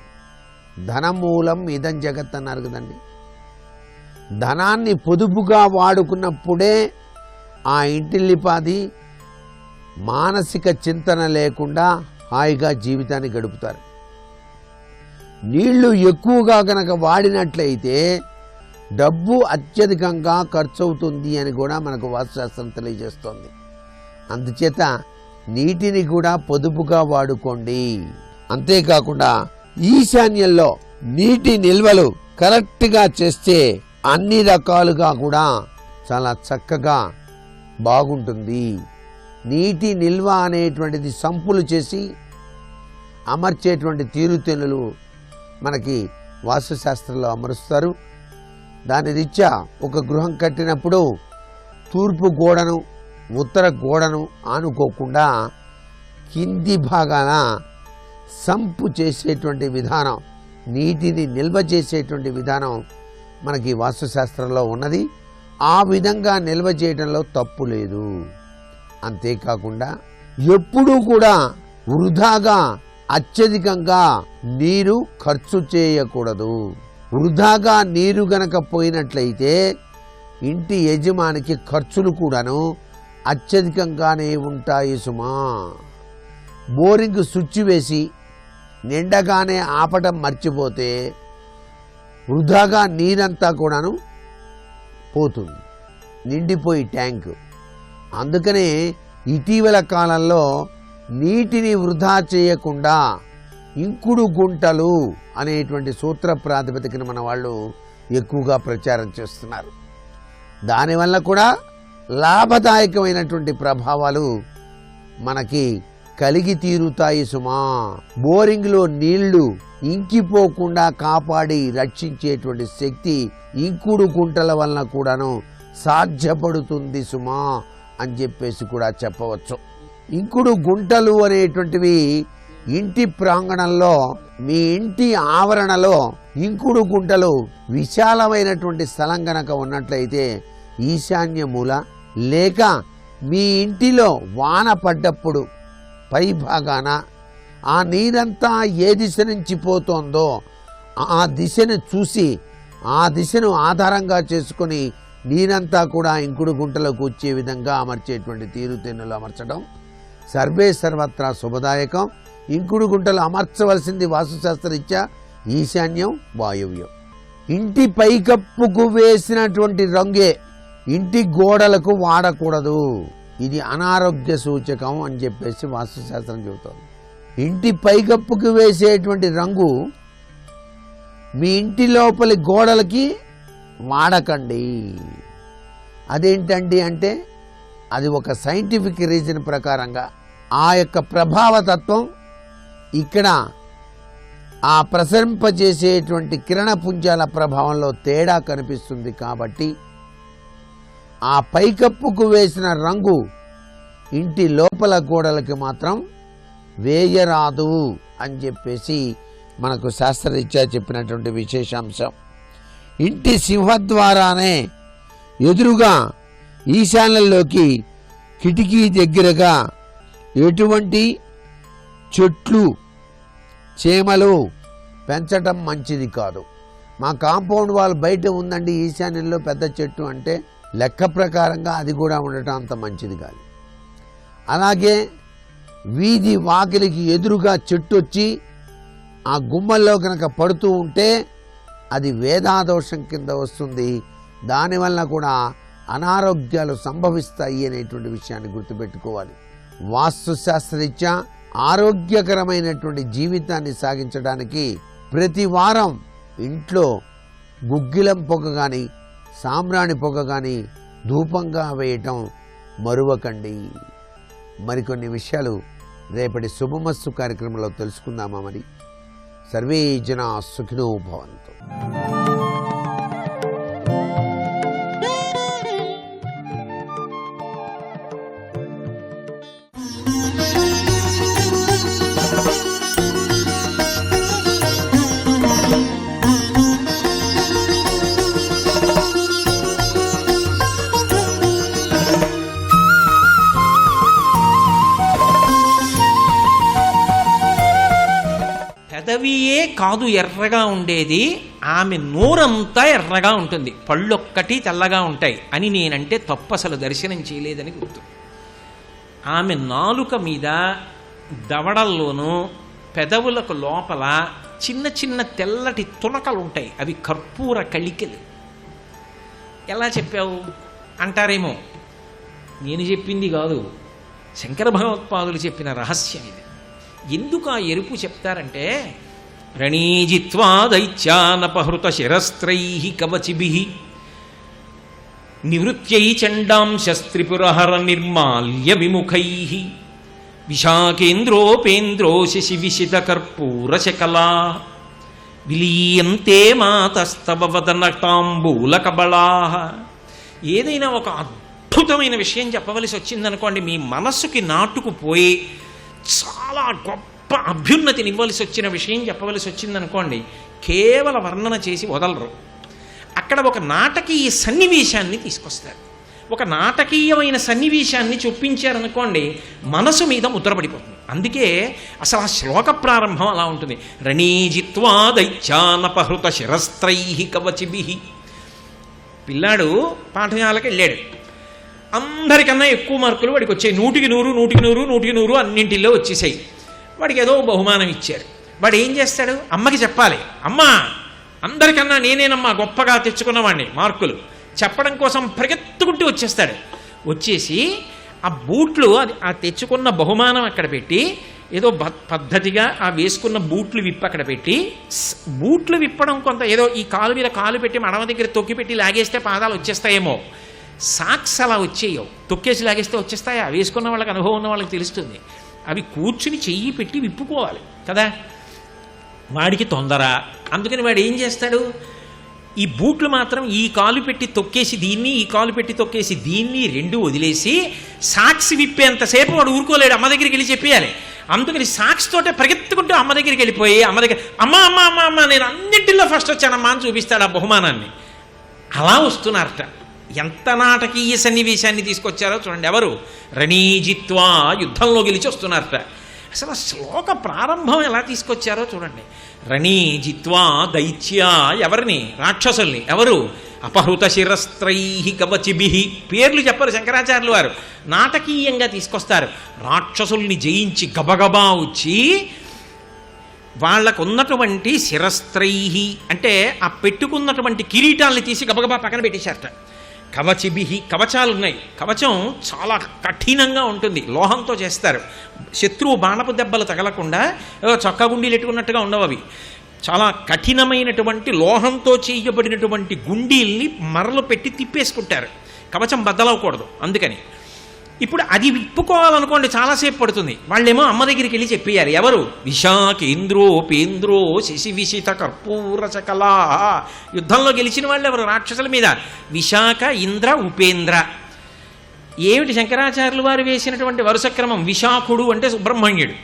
ధనమూలం ఇదం జగత్ అన్నారు కదండి. ధనాన్ని పొదుపుగా వాడుకున్నప్పుడే ఆ ఇంటిల్లిపాది మానసిక చింతన లేకుండా హాయిగా జీవితాన్ని గడుపుతారు. నీళ్లు ఎక్కువగా గనక వాడినట్లయితే డబ్బు అత్యధికంగా ఖర్చు అవుతుంది అని కూడా మనకు వాస్తుశాస్త్రం తెలియజేస్తోంది. అందుచేత నీటిని కూడా పొదుపుగా వాడుకోండి. అంతేకాకుండా ఈశాన్యంలో నీటి నిల్వలు కరెక్ట్గా చేస్తే అన్ని రకాలుగా కూడా చాలా చక్కగా బాగుంటుంది. నీటి నిల్వ అనేటువంటిది సంపులు చేసి అమర్చేటువంటి తీరుతెన్నులు మనకి వాస్తుశాస్త్రంలో అమరుస్తారు. దాని రీత్యా ఒక గృహం కట్టినప్పుడు తూర్పు గోడను ఉత్తర గోడను ఆనుకోకుండా కింది భాగాన సంపు చేసేటువంటి విధానం, నీటిని నిల్వ చేసేటువంటి విధానం మనకి వాస్తుశాస్త్రంలో ఉన్నది. ఆ విధంగా నిల్వ చేయడంలో తప్పు లేదు. అంతేకాకుండా ఎప్పుడూ కూడా వృధాగా అత్యధికంగా నీరు ఖర్చు చేయకూడదు. వృధాగా నీరు గనక పోయినట్లయితే ఇంటి యజమానికి ఖర్చులు కూడాను అత్యధికంగానే ఉంటాయి సుమా. బోరింగ్ స్విచ్ వేసి నిండగానే ఆపటం మర్చిపోతే వృధాగా నీరంతా కూడాను పోతుంది, నిండిపోయి ట్యాంకు. అందుకనే ఇటీవల కాలంలో నీటిని వృధా చేయకుండా ఇంకుడు గుంటలు అనేటువంటి సూత్ర ప్రాతిపదికన మన వాళ్ళు ఎక్కువగా ప్రచారం చేస్తున్నారు. దానివల్ల కూడా లాభదాయకమైనటువంటి ప్రభావాలు మనకి కలిగి తీరుతాయి సుమా. బోరింగ్లో నీళ్లు ఇంకిపోకుండా కాపాడి రక్షించేటువంటి శక్తి ఇంకుడు గుంటల వలన కూడాను సాధ్యపడుతుంది సుమా అని చెప్పేసి కూడా చెప్పవచ్చు. ఇంకుడు గుంటలు అనేటువంటివి ఇంటి ప్రాంగణంలో, మీ ఇంటి ఆవరణలో ఇంకుడు గుంటలు విశాలమైనటువంటి స్థలం గనక ఉన్నట్లయితే ఈశాన్య మూల, లేక మీ ఇంటిలో వాన పడ్డప్పుడు పై భాగాన ఆ నీరంతా ఏ దిశ నుంచి పోతోందో ఆ దిశను చూసి ఆ దిశను ఆధారంగా చేసుకొని నీరంతా కూడా ఇంకుడు గుంటలోకి వచ్చే విధంగా అమర్చేటువంటి తీరుతెన్నులు అమర్చడం సర్వే సర్వత్రా శుభదాయకం. ఇంకుడు గుంటలు అమర్చవలసింది వాస్తుశాస్త్రరీత్యా ఈశాన్యం, వాయువ్యం. ఇంటి పైకప్పుకు వేసినటువంటి రంగే ఇంటి గోడలకు వాడకూడదు. ఇది అనారోగ్య సూచకం అని చెప్పేసి వాస్తుశాస్త్రం చెబుతోంది. ఇంటి పైకప్పుకు వేసేటువంటి రంగు మీ ఇంటి లోపలి గోడలకి వాడకండి. అదేంటండి అంటే అది ఒక సైంటిఫిక్ రీజన్ ప్రకారంగా ఆ యొక్క ప్రభావతత్వం ఇక్కడ ఆ ప్రసరింపజేసేటువంటి కిరణపుంజాల ప్రభావంలో తేడా కనిపిస్తుంది. కాబట్టి ఆ పైకప్పుకు వేసిన రంగు ఇంటి లోపల గోడలకి మాత్రం వేయరాదు అని చెప్పేసి మనకు శాస్త్రరీత్యా చెప్పినటువంటి విశేషాంశం. ఇంటి సింహద్వారానే ఎదురుగా ఈశాన్యంలోకి కిటికీ దగ్గరగా ఎటువంటి చెట్లు చేమలు పెంచటం మంచిది కాదు. మా కాంపౌండ్ వాల్ బయట ఉందండి ఈశాన్యంలో పెద్ద చెట్టు అంటే లెక్క ప్రకారంగా అది కూడా ఉండటం అంత మంచిది కాదు. అలాగే వీధి వాకిలికి ఎదురుగా చెట్టు వచ్చి ఆ గుమ్మల్లో కనుక పడుతూ ఉంటే అది వేదాదోషం కింద వస్తుంది. దానివల్ల కూడా అనారోగ్యాలు సంభవిస్తాయి అనేటువంటి విషయాన్ని గుర్తుపెట్టుకోవాలి. వాస్తుశాస్త్రరీత్యా ఆరోగ్యకరమైనటువంటి జీవితాన్ని సాగించడానికి ప్రతి వారం ఇంట్లో గుగ్గిలం పొగ కానీ సాంబ్రాణి పొగ కానీ ధూపంగా వేయటం మరువకండి. మరికొన్ని విషయాలు రేపటి శుభమస్తు కార్యక్రమంలో తెలుసుకుందామా మరి. సర్వే జనా సుఖినో భవంతు. పెదవియే కాదు ఎర్రగా ఉండేది, ఆమె నోరంతా ఎర్రగా ఉంటుంది, పళ్ళొక్కటి తెల్లగా ఉంటాయి అని నేనంటే తప్పు, అసలు దర్శనం చేయలేదని గుర్తు. ఆమె నాలుక మీద దవడల్లోనూ పెదవులకు లోపల చిన్న చిన్న తెల్లటి తునకలు ఉంటాయి, అవి కర్పూర కళికలు. ఎలా చెప్పావు అంటారేమో, నేను చెప్పింది కాదు, శంకర భగవత్పాదులు చెప్పిన రహస్యం ఇది. ఎందుకు ఆ ఎరుపు చెప్తారంటే, రణీజిత్వా దైత్యానపహృత శిరస్త్రై కవచిభి నివృత్యై చండాంశస్త్రిపురహర నిర్మాల్య విముఖై విశాఖేంద్రోపేంద్రో శశి విశిత కర్పూరశకలా విలీయంతే మాతస్తవ వదన తాంబూల కబళా. ఏదైనా ఒక అద్భుతమైన విషయం చెప్పవలసి వచ్చిందనుకోండి, మీ మనస్సుకి నాటుకుపోయి చాలా గొప్ప అభ్యున్నతిని ఇవ్వవలసి వచ్చిన విషయం చెప్పవలసి వచ్చిందనుకోండి, కేవల వర్ణన చేసి వదలరు. అక్కడ ఒక నాటకీయ సన్నివేశాన్ని తీసుకొస్తారు. ఒక నాటకీయమైన సన్నివేశాన్ని చొప్పించారనుకోండి, మనసు మీద ముద్రపడిపోతుంది. అందుకే అసలు ఆ శ్లోక ప్రారంభం అలా ఉంటుంది. రణీజిత్వా దైత్యానపహృత శిరస్త్రై కవచిభి. పిల్లాడు పాఠశాలకు వెళ్ళాడు, అందరికన్నా ఎక్కువ మార్కులు వాడికి వచ్చాయి, 100కి 100 అన్నింటిలో వచ్చేసాయి. వాడికి ఏదో బహుమానం ఇచ్చారు. వాడు ఏం చేస్తాడు, అమ్మకి చెప్పాలి, అమ్మా అందరికన్నా నేనేనమ్మా గొప్పగా తెచ్చుకున్నవాడిని మార్కులు చెప్పడం కోసం పరిగెత్తుకుంటూ వచ్చేస్తాడు. వచ్చేసి ఆ బూట్లు, అది ఆ తెచ్చుకున్న బహుమానం అక్కడ పెట్టి, ఏదో పద్ధతిగా ఆ వేసుకున్న బూట్లు విప్పి అక్కడ పెట్టి, బూట్లు విప్పడం కొంత ఏదో ఈ కాలు మీద కాలు పెట్టి మడమ దగ్గర తొక్కి పెట్టి లాగేస్తే పాదాలు వచ్చేస్తాయేమో, సాక్స్ అలా వచ్చేయో, తొక్కేసి లాగేస్తే వచ్చేస్తాయా? వేసుకున్న వాళ్ళకి, అనుభవం ఉన్న వాళ్ళకి తెలుస్తుంది. అవి కూర్చుని చెయ్యి పెట్టి విప్పుకోవాలి కదా. వాడికి తొందర, అందుకని వాడు ఏం చేస్తాడు, ఈ బూట్లు మాత్రం ఈ కాలు పెట్టి తొక్కేసి దీన్ని, ఈ కాలు పెట్టి తొక్కేసి దీన్ని రెండు వదిలేసి సాక్స్ విప్పేంతసేపు వాడు ఊరుకోలేడు, అమ్మ దగ్గరికి వెళ్ళి చెప్పేయాలి. అందుకని సాక్స్ తోటే పరిగెత్తుకుంటూ అమ్మ దగ్గరికి వెళ్ళిపోయి, అమ్మ దగ్గర అమ్మ అమ్మ అమ్మ అమ్మ నేను అన్నింటిలో ఫస్ట్ వచ్చానమ్మా అని చూపిస్తాడు ఆ బహుమానాన్ని. అలా వస్తున్నారట. ఎంత నాటకీయ సన్నివేశాన్ని తీసుకొచ్చారో చూడండి. ఎవరు? రణీజిత్వా, యుద్ధంలో గెలిచి వస్తున్నారట. అసలు ఆ శ్లోక ప్రారంభం ఎలా తీసుకొచ్చారో చూడండి. రణీజిత్వా దైత్యా, ఎవరిని? రాక్షసుల్ని. ఎవరు? అపహృత శిరస్త్రై కవచిభి. పేర్లు చెప్పరు శంకరాచార్యులు వారు, నాటకీయంగా తీసుకొస్తారు. రాక్షసుల్ని జయించి గబగబా వచ్చి వాళ్లకున్నటువంటి శిరస్త్రై అంటే ఆ పెట్టుకున్నటువంటి కిరీటాల్ని తీసి గబగబా పక్కన పెట్టేశారట. కవచిభి, కవచాలున్నాయి. కవచం చాలా కఠినంగా ఉంటుంది, లోహంతో చేస్తారు. శత్రువు బాణపు దెబ్బలు తగలకుండా ఏదో చొక్కా గుండీలు ఎట్టుకున్నట్టుగా ఉండవు అవి. చాలా కఠినమైనటువంటి లోహంతో చేయబడినటువంటి గుండీల్ని మరలు పెట్టి తిప్పేసుకుంటారు, కవచం బద్దలవకూడదు అందుకని. ఇప్పుడు అది విప్పుకోవాలనుకోండి చాలాసేపు పడుతుంది. వాళ్ళేమో అమ్మ దగ్గరికి వెళ్ళి చెప్పేయాలి. ఎవరు? విశాఖేంద్రోపేంద్రో శశి విశిత కర్పూరశకలా. యుద్ధంలో గెలిచిన వాళ్ళు ఎవరు? రాక్షసుల మీద విశాఖ, ఇంద్ర, ఉపేంద్ర. ఏమిటి శంకరాచార్యులు వారు వేసినటువంటి వరుస క్రమం? విశాఖుడు అంటే సుబ్రహ్మణ్యుడు,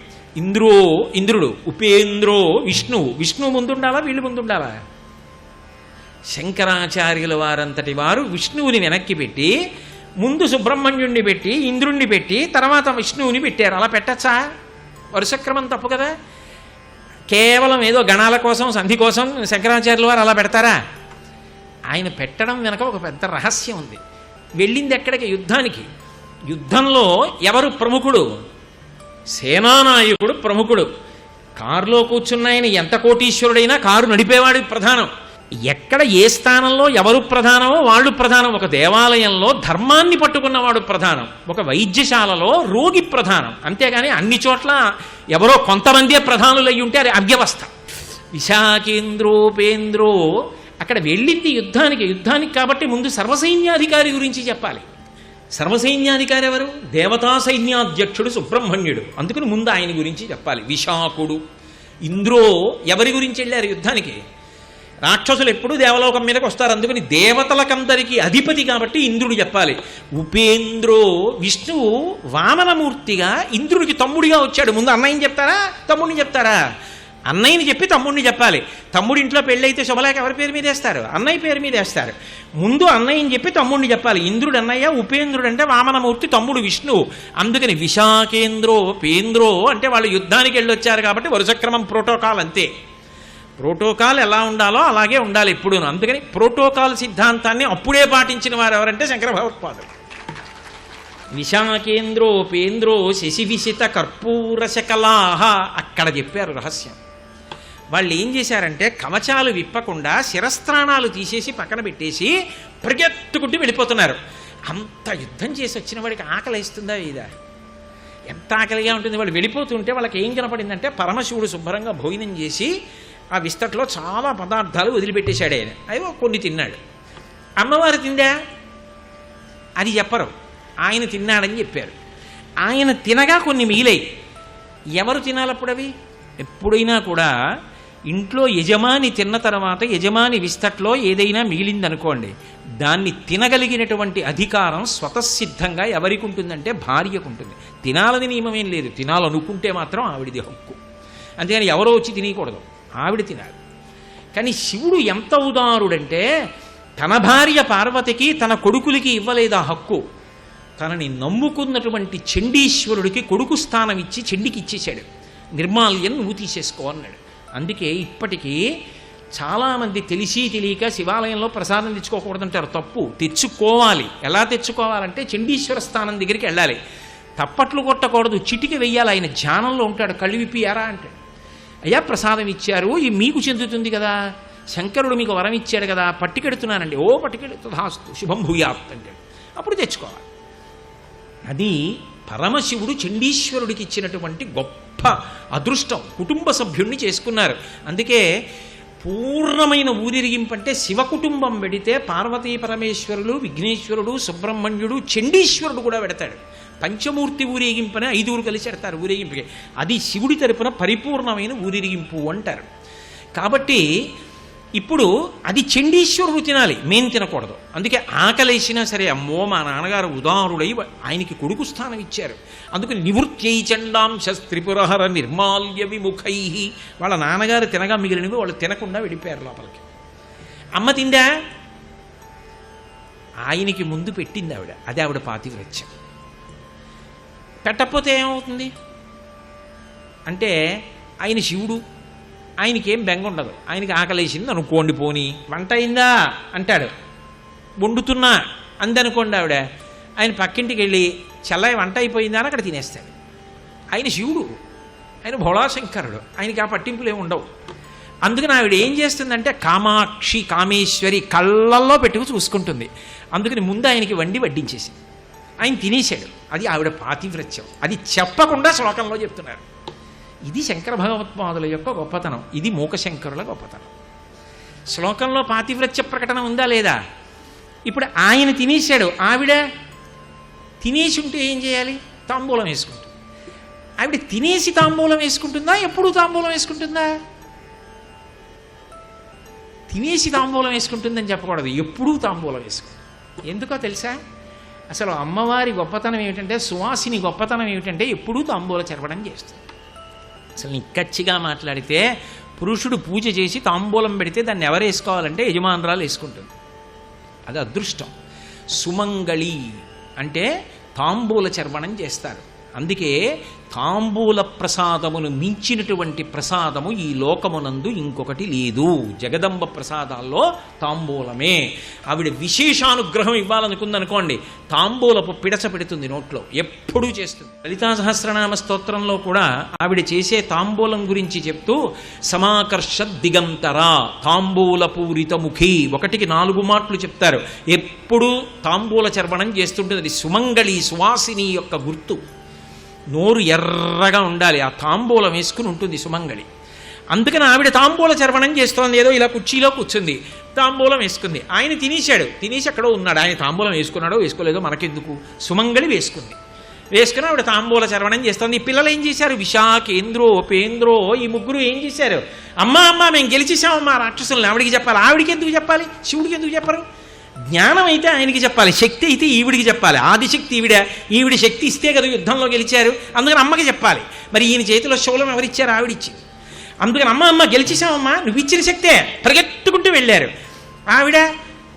ఇంద్రుడు, ఉపేంద్రో విష్ణువు. విష్ణువు ముందుండాలా, వీళ్ళు ముందుండాలా? శంకరాచార్యుల వారంతటి వారు విష్ణువుని వెనక్కి పెట్టి ముందు సుబ్రహ్మణ్యుణ్ణి పెట్టి ఇంద్రుణ్ణి పెట్టి తర్వాత విష్ణువుని పెట్టారు. అలా పెట్టచ్చా? వరుసక్రమం తప్పు కదా. కేవలం ఏదో గణాల కోసం, సంధి కోసం శంకరాచార్యుల వారు అలా పెడతారా? ఆయన పెట్టడం వెనక ఒక పెద్ద రహస్యం ఉంది. వెళ్ళింది ఎక్కడికి? యుద్ధానికి. యుద్ధంలో ఎవరు ప్రముఖుడు? సేనానాయకుడు ప్రముఖుడు. కారులో కూర్చున్న ఆయన ఎంత కోటీశ్వరుడైనా కారు నడిపేవాడు ప్రధానం. ఎక్కడ ఏ స్థానంలో ఎవరు ప్రధానమో వాళ్ళు ప్రధానం. ఒక దేవాలయంలో ధర్మాన్ని పట్టుకున్నవాడు ప్రధానం, ఒక వైద్యశాలలో రోగి ప్రధానం. అంతేగాని అన్ని చోట్ల ఎవరో కొంతమందే ప్రధానులు అయ్యి ఉంటే అది అవ్యవస్థ. విశాఖేంద్రోపేంద్రో అక్కడ వెళ్ళింది యుద్ధానికి కాబట్టి ముందు సర్వసైన్యాధికారి గురించి చెప్పాలి. సర్వసైన్యాధికారి ఎవరు? దేవతా సైన్యాధ్యక్షుడు సుబ్రహ్మణ్యుడు. అందుకని ముందు ఆయన గురించి చెప్పాలి. విశాఖుడు. ఇంద్రో ఎవరి గురించి వెళ్ళారు యుద్ధానికి? రాక్షసులు ఎప్పుడూ దేవలోకం మీదకి వస్తారు, అందుకని దేవతలకందరికీ అధిపతి కాబట్టి ఇంద్రుడు చెప్పాలి. ఉపేంద్రో విష్ణువు వామనమూర్తిగా ఇంద్రుడికి తమ్ముడిగా వచ్చాడు. ముందు అన్నయ్యని చెప్తారా తమ్ముడిని చెప్తారా? అన్నయ్యని చెప్పి తమ్ముడిని చెప్పాలి. తమ్ముడి ఇంట్లో పెళ్ళైతే శుభలేఖ ఎవరి పేరు మీద వేస్తారు? అన్నయ్య పేరు మీద వేస్తారు. ముందు అన్నయ్యని చెప్పి తమ్ముడిని చెప్పాలి. ఇంద్రుడు అన్నయ్య, ఉపేంద్రుడు అంటే వామనమూర్తి, తమ్ముడు విష్ణువు. అందుకని విశాఖేంద్రో పేంద్రో అంటే వాళ్ళు యుద్ధానికి వెళ్ళొచ్చారు కాబట్టి వరుసక్రమం ప్రోటోకాల్ అంతే. ప్రోటోకాల్ ఎలా ఉండాలో అలాగే ఉండాలి ఎప్పుడూ. అందుకని ప్రోటోకాల్ సిద్ధాంతాన్ని అప్పుడే పాటించిన వారు ఎవరంటే శంకర భగవత్పాదులు. విశాఖేంద్రో పేంద్రో శశివిశిత కర్పూర శకలాహ అక్కడ చెప్పారు రహస్యం. వాళ్ళు ఏం చేశారంటే కవచాలు విప్పకుండా శిరస్త్రాణాలు తీసేసి పక్కన పెట్టేసి పరిగెత్తుకుంటూ వెళ్ళిపోతున్నారు. అంత యుద్ధం చేసి వచ్చిన వాడికి ఆకలి వేస్తుందా ఇదా? ఎంత ఆకలిగా ఉంటుంది. వాళ్ళు వెళ్ళిపోతుంటే వాళ్ళకి ఏం కనపడిందంటే పరమశివుడు శుభ్రంగా భోజనం చేసి ఆ విస్తట్లో చాలా పదార్థాలు వదిలిపెట్టేశాడు. ఆయన అయ్యో కొన్ని తిన్నాడు. అమ్మవారు తిందా? అది చెప్పరు. ఆయన తిన్నాడని చెప్పారు. ఆయన తినగా కొన్ని మిగిలాయి. ఎవరు తినాలప్పుడు అవి? ఎప్పుడైనా కూడా ఇంట్లో యజమాని తిన్న తర్వాత యజమాని విస్తట్లో ఏదైనా మిగిలిందనుకోండి, దాన్ని తినగలిగినటువంటి అధికారం స్వతసిద్ధంగా ఎవరికి ఉంటుందంటే భార్యకు ఉంటుంది. తినాలని నియమమేం లేదు, తినాలనుకుంటే మాత్రం ఆవిడిది హక్కు. అంతేగాని ఎవరో వచ్చి తినకూడదు, ఆవిడ తినాలి. కానీ శివుడు ఎంత ఉదారుడంటే తన భార్య పార్వతికి తన కొడుకులకి ఇవ్వలేదు ఆ హక్కు. తనని నమ్ముకున్నటువంటి చండీశ్వరుడికి కొడుకు స్థానం ఇచ్చి చండికి ఇచ్చేశాడు. నిర్మాల్యం నువ్వు తీసేసుకో అన్నాడు. అందుకే ఇప్పటికీ చాలామంది తెలిసి తెలియక శివాలయంలో ప్రసాదం తెచ్చుకోకూడదంటారు. తప్పు. తెచ్చుకోవాలి. ఎలా తెచ్చుకోవాలంటే చండీశ్వర స్థానం దగ్గరికి వెళ్ళాలి. తప్పట్లు కొట్టకూడదు, చిటికి వెయ్యాలి. ఆయన ధ్యానంలో ఉంటాడు. కళ్ళు విప్పి ఎరా అంటాడు. అయ్యా ప్రసాదం ఇచ్చారు, ఇది మీకు చెందుతుంది కదా, శంకరుడు మీకు వరం ఇచ్చాడు కదా, పట్టుకెడుతున్నానండి. ఓ పట్టుకెడుతుంది, హాస్తు శుభం భూయాత్ అంటాడు. అప్పుడు తెచ్చుకోవాలి. అది పరమశివుడు చండీశ్వరుడికి ఇచ్చినటువంటి గొప్ప అదృష్టం. కుటుంబ సభ్యుణ్ణి చేసుకున్నారు. అందుకే పూర్ణమైన ఊరిరిగింపు అంటే శివ కుటుంబం పెడితే పార్వతీ పరమేశ్వరులు, విఘ్నేశ్వరుడు, సుబ్రహ్మణ్యుడు, చండీశ్వరుడు కూడా పెడతాడు. పంచమూర్తి ఊరేగింపునే 5 కలిసి పెడతారు ఊరేగింపుకి. అది శివుడి తరపున పరిపూర్ణమైన ఊరిరిగింపు అంటారు. కాబట్టి ఇప్పుడు అది చండీశ్వరుడు తినాలి, మేం తినకూడదు. అందుకే ఆకలేసినా సరే అమ్మో మా నాన్నగారు ఉదారుడై ఆయనకి కొడుకు స్థానం ఇచ్చారు. అందుకని నివృత్యై చండాంశ త్రిపురహర నిర్మాల్య విముఖై, వాళ్ళ నాన్నగారు తినగా మిగిలినవి వాళ్ళు తినకుండా వెళ్ళిపోయారు లోపలికి. అమ్మ తిందా? ఆయనకి ముందు పెట్టింది ఆవిడ, అది ఆవిడ పాతివ్రత్యం. పెట్టకపోతే ఏమవుతుంది అంటే ఆయన శివుడు, ఆయనకేం బెంగ ఉండదు. ఆయనకి ఆకలేసింది అనుకోండి, పోని వంట అయిందా అంటాడు, వండుతున్నా అందనుకోండి ఆవిడ, ఆయన పక్కింటికి వెళ్ళి చల్లయి వంట అయిపోయిందా అని అక్కడ తినేస్తాడు. ఆయన శివుడు, ఆయన భోళాశంకరుడు, ఆయనకి ఆ పట్టింపులు ఏమి ఉండవు. అందుకని ఆవిడ ఏం చేస్తుందంటే కామాక్షి కామేశ్వరి కళ్ళల్లో పెట్టుకు చూసుకుంటుంది. అందుకని ముందు ఆయనకి వండి వడ్డించేసి ఆయన తినేశాడు. అది ఆవిడ పాతివ్రత్యం. అది చెప్పకుండా శ్లోకంలో చెప్తున్నారు. ఇది శంకర భగవత్పాదుల యొక్క గొప్పతనం. ఇది మూకశంకరుల గొప్పతనం. శ్లోకంలో పాతివ్రత్య ప్రకటన ఉందా లేదా? ఇప్పుడు ఆయన తినేశాడు, ఆవిడ తినేసి ఉంటే ఏం చేయాలి? తాంబూలం వేసుకుంటుంది. ఆవిడ తినేసి తాంబూలం వేసుకుంటుందా? ఎప్పుడు తాంబూలం వేసుకుంటుందా? తినేసి తాంబూలం వేసుకుంటుందని చెప్పకూడదు, ఎప్పుడూ తాంబూలం వేసుకుంటుంది. ఎందుకో తెలుసా? అసలు అమ్మవారి గొప్పతనం ఏమిటంటే, సువాసిని గొప్పతనం ఏమిటంటే ఎప్పుడూ తాంబూల చెరవడం చేస్తుంది. అసలు నిక్కచ్చిగా మాట్లాడితే పురుషుడు పూజ చేసి తాంబూలం పెడితే దాన్ని ఎవరు వేసుకోవాలంటే యజమానురాలు వేసుకుంటుంది. అది అదృష్టం. సుమంగళి అంటే తాంబూల చర్వణం చేస్తారు. అందుకే తాంబూల ప్రసాదమును మించినటువంటి ప్రసాదము ఈ లోకమునందు ఇంకొకటి లేదు. జగదంబ ప్రసాదాల్లో తాంబూలమే. ఆవిడ విశేషానుగ్రహం ఇవ్వాలనుకుందనుకోండి, తాంబూలపు పిడచ పెడుతుంది నోట్లో, ఎప్పుడూ చేస్తుంది. లలితా సహస్రనామ స్తోత్రంలో కూడా ఆవిడ చేసే తాంబూలం గురించి చెప్తూ సమాకర్ష దిగంతరా తాంబూల పూరిత ముఖి 1కి 4 మాటలు చెప్తారు. ఎప్పుడూ తాంబూల చర్వణం చేస్తుంటుంది. అది సుమంగళి, సువాసిని యొక్క గుర్తు. నోరు ఎర్రగా ఉండాలి, ఆ తాంబూలం వేసుకుని ఉంటుంది సుమంగళి. అందుకని ఆవిడ తాంబూల చర్వణం చేస్తోంది. ఏదో ఇలా కుర్చీలో కూర్చుంది, తాంబూలం వేసుకుంది. ఆయన తినేసి అక్కడో ఉన్నాడు. ఆయన తాంబూలం వేసుకున్నాడో వేసుకోలేదో మనకెందుకు, సుమంగళి వేసుకుంది. వేసుకుని ఆవిడ తాంబూల చర్వణం చేస్తోంది. ఈ పిల్లలు ఏం చేశారు? విశాఖేంద్రో ఉపేంద్రో ఈ ముగ్గురు ఏం చేశారు? అమ్మా మేము గెలిచేసామమ్మా రాక్షసుల్ని. ఆవిడికి చెప్పాలి. ఆవిడికి ఎందుకు చెప్పాలి? శివుడికి ఎందుకు చెప్పరు? జ్ఞానం అయితే ఆయనకి చెప్పాలి, శక్తి అయితే ఈవిడికి చెప్పాలి. ఆదిశక్తి ఈవిడ శక్తి ఇస్తే కదా యుద్ధంలో గెలిచారు. అందుకని అమ్మకి చెప్పాలి. మరి ఈయన చేతిలో శూలం ఎవరిచ్చారు? ఆవిడిచ్చింది. అందుకని అమ్మ గెలిచేసామమ్మా, నువ్వు ఇచ్చిన శక్తే, పరిగెత్తుకుంటూ వెళ్ళారు. ఆవిడ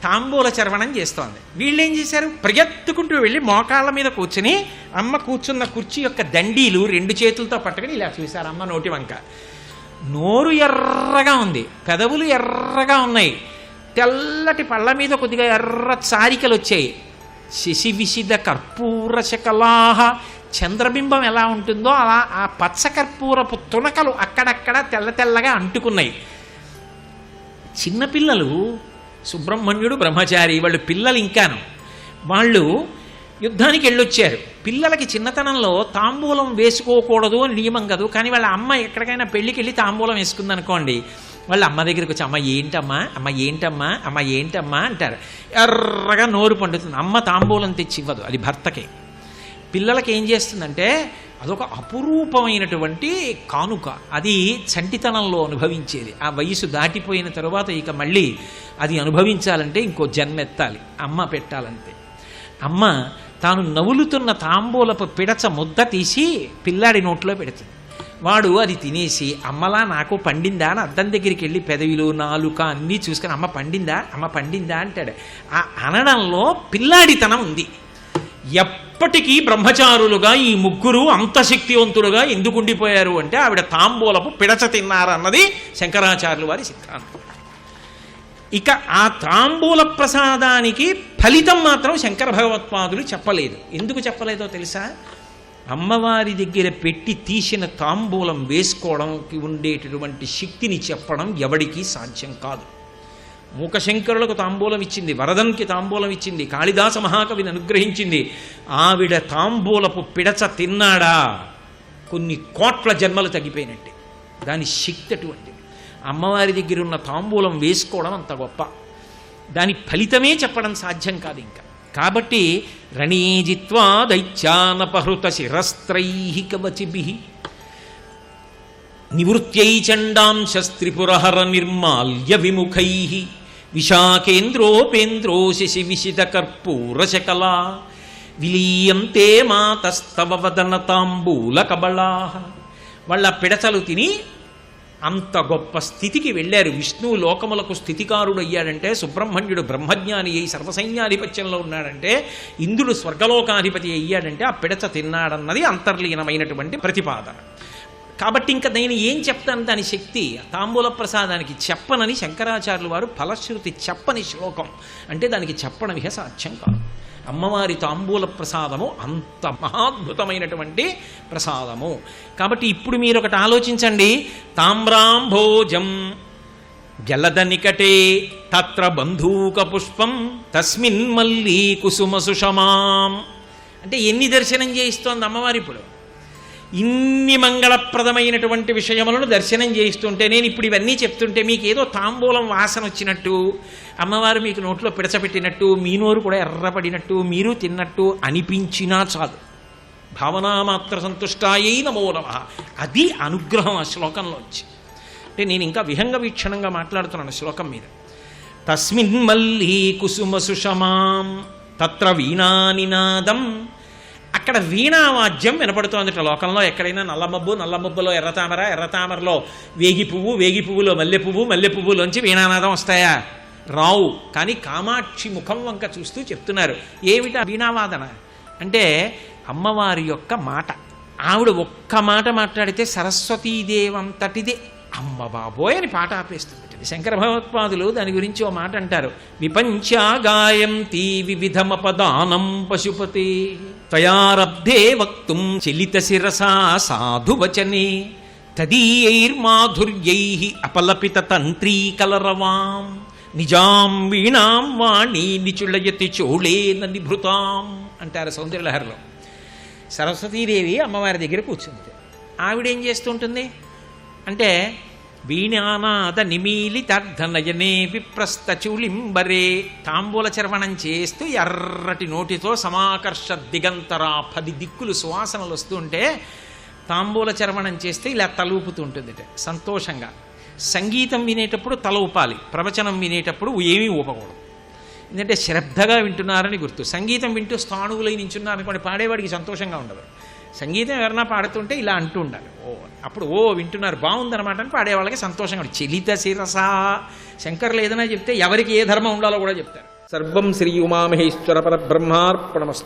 తాంబూల చర్వణం చేస్తోంది. వీళ్ళు ఏం చేశారు? పరిగెత్తుకుంటూ వెళ్ళి మోకాళ్ళ మీద కూర్చుని అమ్మ కూర్చున్న కుర్చీ యొక్క దండీలు 2 చేతులతో పట్టుకుని ఇలా చూశారు. అమ్మ నోటి వంక. నోరు ఎర్రగా ఉంది, పెదవులు ఎర్రగా ఉన్నాయి, తెల్లటి పళ్ళ మీద కొద్దిగా ఎర్ర చారికలు వచ్చాయి. శశి విసిద కర్పూర శకలాహ, చంద్రబింబం ఎలా ఉంటుందో అలా ఆ పచ్చ కర్పూరపు తునకలు అక్కడక్కడ తెల్లగా అంటుకున్నాయి. చిన్నపిల్లలు, సుబ్రహ్మణ్యుడు బ్రహ్మచారి, వాళ్ళు పిల్లలు ఇంకాను. వాళ్ళు యుద్ధానికి వెళ్ళొచ్చారు. పిల్లలకి చిన్నతనంలో తాంబూలం వేసుకోకూడదు అని నియమం కాదు. కానీ వాళ్ళ అమ్మ ఎక్కడికైనా పెళ్ళికి వెళ్ళి తాంబూలం వేసుకుందనుకోండి, వాళ్ళ అమ్మ దగ్గరికి వచ్చి అమ్మ ఏంటమ్మా అంటారు. ఎర్రగా నోరు పండుతుంది. అమ్మ తాంబూలం తెచ్చి ఇవ్వదు, అది భర్తకే. పిల్లలకి ఏం చేస్తుందంటే అదొక అపురూపమైనటువంటి కానుక. అది చంటితనంలో అనుభవించేది. ఆ వయసు దాటిపోయిన తరువాత ఇక మళ్ళీ అది అనుభవించాలంటే ఇంకో జన్మెత్తాలి, అమ్మ పెట్టాలంతే. అమ్మ తాను నవ్వులుతున్న తాంబూలపు పిడచ ముద్ద తీసి పిల్లాడి నోట్లో పెడుతుంది. వాడు అది తినేసి అమ్మలా నాకు పండిందా అని అద్దం దగ్గరికి వెళ్ళి పెదవిలు నాలుక అన్నీ చూసుకొని అమ్మ పండిందా అంటాడు. ఆ అనడంలో పిల్లాడితనం ఉంది. ఎప్పటికీ బ్రహ్మచారులుగా ఈ ముగ్గురు అంత శక్తివంతులుగా ఎందుకు ఉండిపోయారు అంటే ఆవిడ తాంబూలపు పిడచ తిన్నారన్నది శంకరాచార్యుల వారి సిద్ధాంతం. ఇక ఆ తాంబూల ప్రసాదానికి ఫలితం మాత్రం శంకర భగవత్పాదులు చెప్పలేదు. ఎందుకు చెప్పలేదో తెలుసా? అమ్మవారి దగ్గర పెట్టి తీసిన తాంబూలం వేసుకోవడానికి ఉండేటటువంటి శక్తిని చెప్పడం ఎవడికి సాధ్యం కాదు. మూకశంకరులకు తాంబూలం ఇచ్చింది, వరదన్కి తాంబూలం ఇచ్చింది, కాళిదాస మహాకవిని అనుగ్రహించింది. ఆవిడ తాంబూలపు పిడచ తిన్నాడా కొన్ని కోట్ల జన్మలు తగ్గిపోయినట్టే. దాని శక్తి అటువంటిది. అమ్మవారి దగ్గర ఉన్న తాంబూలం వేసుకోవడం అంత గొప్ప. దాని ఫలితమే చెప్పడం సాధ్యం కాదు ఇంకా. కాబట్టి రణీజిత్వా దైత్యానపహృత శిరస్త్రైః కవచిభిః నివృత్యై చండాంశస్త్రిపురహర నిర్మాల్య విముఖైః విశాఖేంద్రోపేంద్రో శశి విసిత కర్పూరశకలా విలీయంతే మాతస్తవ వదన తాంబూల కబళాః. వాళ్ళ పిడచలు తిని అంత గొప్ప స్థితికి వెళ్ళారు. విష్ణువు లోకములకు స్థితికారుడు అయ్యాడంటే, సుబ్రహ్మణ్యుడు బ్రహ్మజ్ఞాని అయి సర్వసైన్యాధిపత్యంలో ఉన్నాడంటే, ఇంద్రుడు స్వర్గలోకాధిపతి అయ్యాడంటే ఆ పిడచ తిన్నాడన్నది అంతర్లీనమైనటువంటి ప్రతిపాదన. కాబట్టి ఇంకా నేను ఏం చెప్తాను దాని శక్తి? తాంబూల ప్రసాదానికి చెప్పనని శంకరాచార్యుల వారు ఫలశ్రుతి చెప్పని శ్లోకం అంటే దానికి చెప్పడం ఇహ సాధ్యం కాదు. అమ్మవారి తాంబూల ప్రసాదము అంత మహాద్భుతమైనటువంటి ప్రసాదము. కాబట్టి ఇప్పుడు మీరు ఒకటి ఆలోచించండి. తామ్రాంభోజం జలద నికటే తత్ర బంధూక పుష్పం తస్మిన్ మల్లీ కుసుమ సుషమాం అంటే ఎన్ని దర్శనం చేయిస్తోంది అమ్మవారి? ఇప్పుడు ఇన్ని మంగళప్రదమైనటువంటి విషయములను దర్శనం చేయిస్తుంటే, నేను ఇప్పుడు ఇవన్నీ చెప్తుంటే మీకు ఏదో తాంబూలం వాసన వచ్చినట్టు, అమ్మవారు మీకు నోట్లో పిడచపెట్టినట్టు, మీ నోరు కూడా ఎర్రపడినట్టు, మీరు తిన్నట్టు అనిపించినా చాలు. భావనామాత్ర సంతుష్టాయై నమో నమః. అది అనుగ్రహం ఆ శ్లోకంలో వచ్చి. అంటే నేను ఇంకా విహంగ వీక్షణంగా మాట్లాడుతున్నాను శ్లోకం మీద. తస్మిన్ మల్లీ కుసుమ సుషమాం తత్ర వీణానినాదం. అక్కడ వీణావాద్యం వినపడుతోందట లోకంలో. ఎక్కడైనా నల్లమబ్బులో ఎర్రతామరలో వేగి పువ్వులో మల్లె పువ్వులోంచి వీణానాదం వస్తాయా? రావు. కానీ కామాక్షి ముఖం వంక చూస్తూ చెప్తున్నారు. ఏమిటా వీణావాదన అంటే అమ్మవారి యొక్క మాట. ఆవిడ ఒక్క మాట మాట్లాడితే సరస్వతీదేవంతటిది అమ్మ బాబోయ్ అని పాట ఆపేస్తుంది. శంకర భగవత్పాదులు దాని గురించి ఓ మాట అంటారు. విపంచా గాయంతి వివిధమపదానం పశుపతే తయారబ్ధే వక్తుం చలిత శిరసా సాధువచనే తదీయైర్మాధుర్యైః అపలపిత తంత్రీ కలరవాం నిజాం వీణాం వాణి నిచుళయతి చోళేన నిభృతాం అంటారు సౌందర్యలహరిలో. సరస్వతీదేవి అమ్మవారి దగ్గర కూర్చుంది. ఆవిడేం చేస్తుంటుంది అంటే వీణానాద నిమీలితర్ధనయనే విప్రస్థచూలింబరే. తాంబూల చర్వణం చేస్తూ ఎర్రటి నోటితో సమాకర్ష దిగంతరా 10 దిక్కులు సువాసనలు వస్తుంటే తాంబూల చర్వణం చేస్తే ఇలా తలూపుతూ ఉంటుంది సంతోషంగా. సంగీతం వినేటప్పుడు తల ఊపాలి, ప్రవచనం వినేటప్పుడు ఏమీ ఊపకూడదు. ఎందుకంటే శ్రద్ధగా వింటున్నారని గుర్తు. సంగీతం వింటూ స్థాణువులై నించున్నారనుకోండి, పాడేవాడికి సంతోషంగా ఉండదు. సంగీతం ఎవరన్నా పాడుతుంటే ఇలా అంటూ ఉండాలి, అప్పుడు వింటున్నారు బాగుందన్నమాట అని పాడేవాళ్ళకి సంతోషంగా ఉంటుంది. చలిత శిరస శంకర్లు ఏదైనా చెప్తే ఎవరికి ఏ ధర్మం ఉండాలో కూడా చెప్తారు. సర్వం శ్రీ ఉమామహేశ్వర పరబ్రహ్మార్పణమస్తు.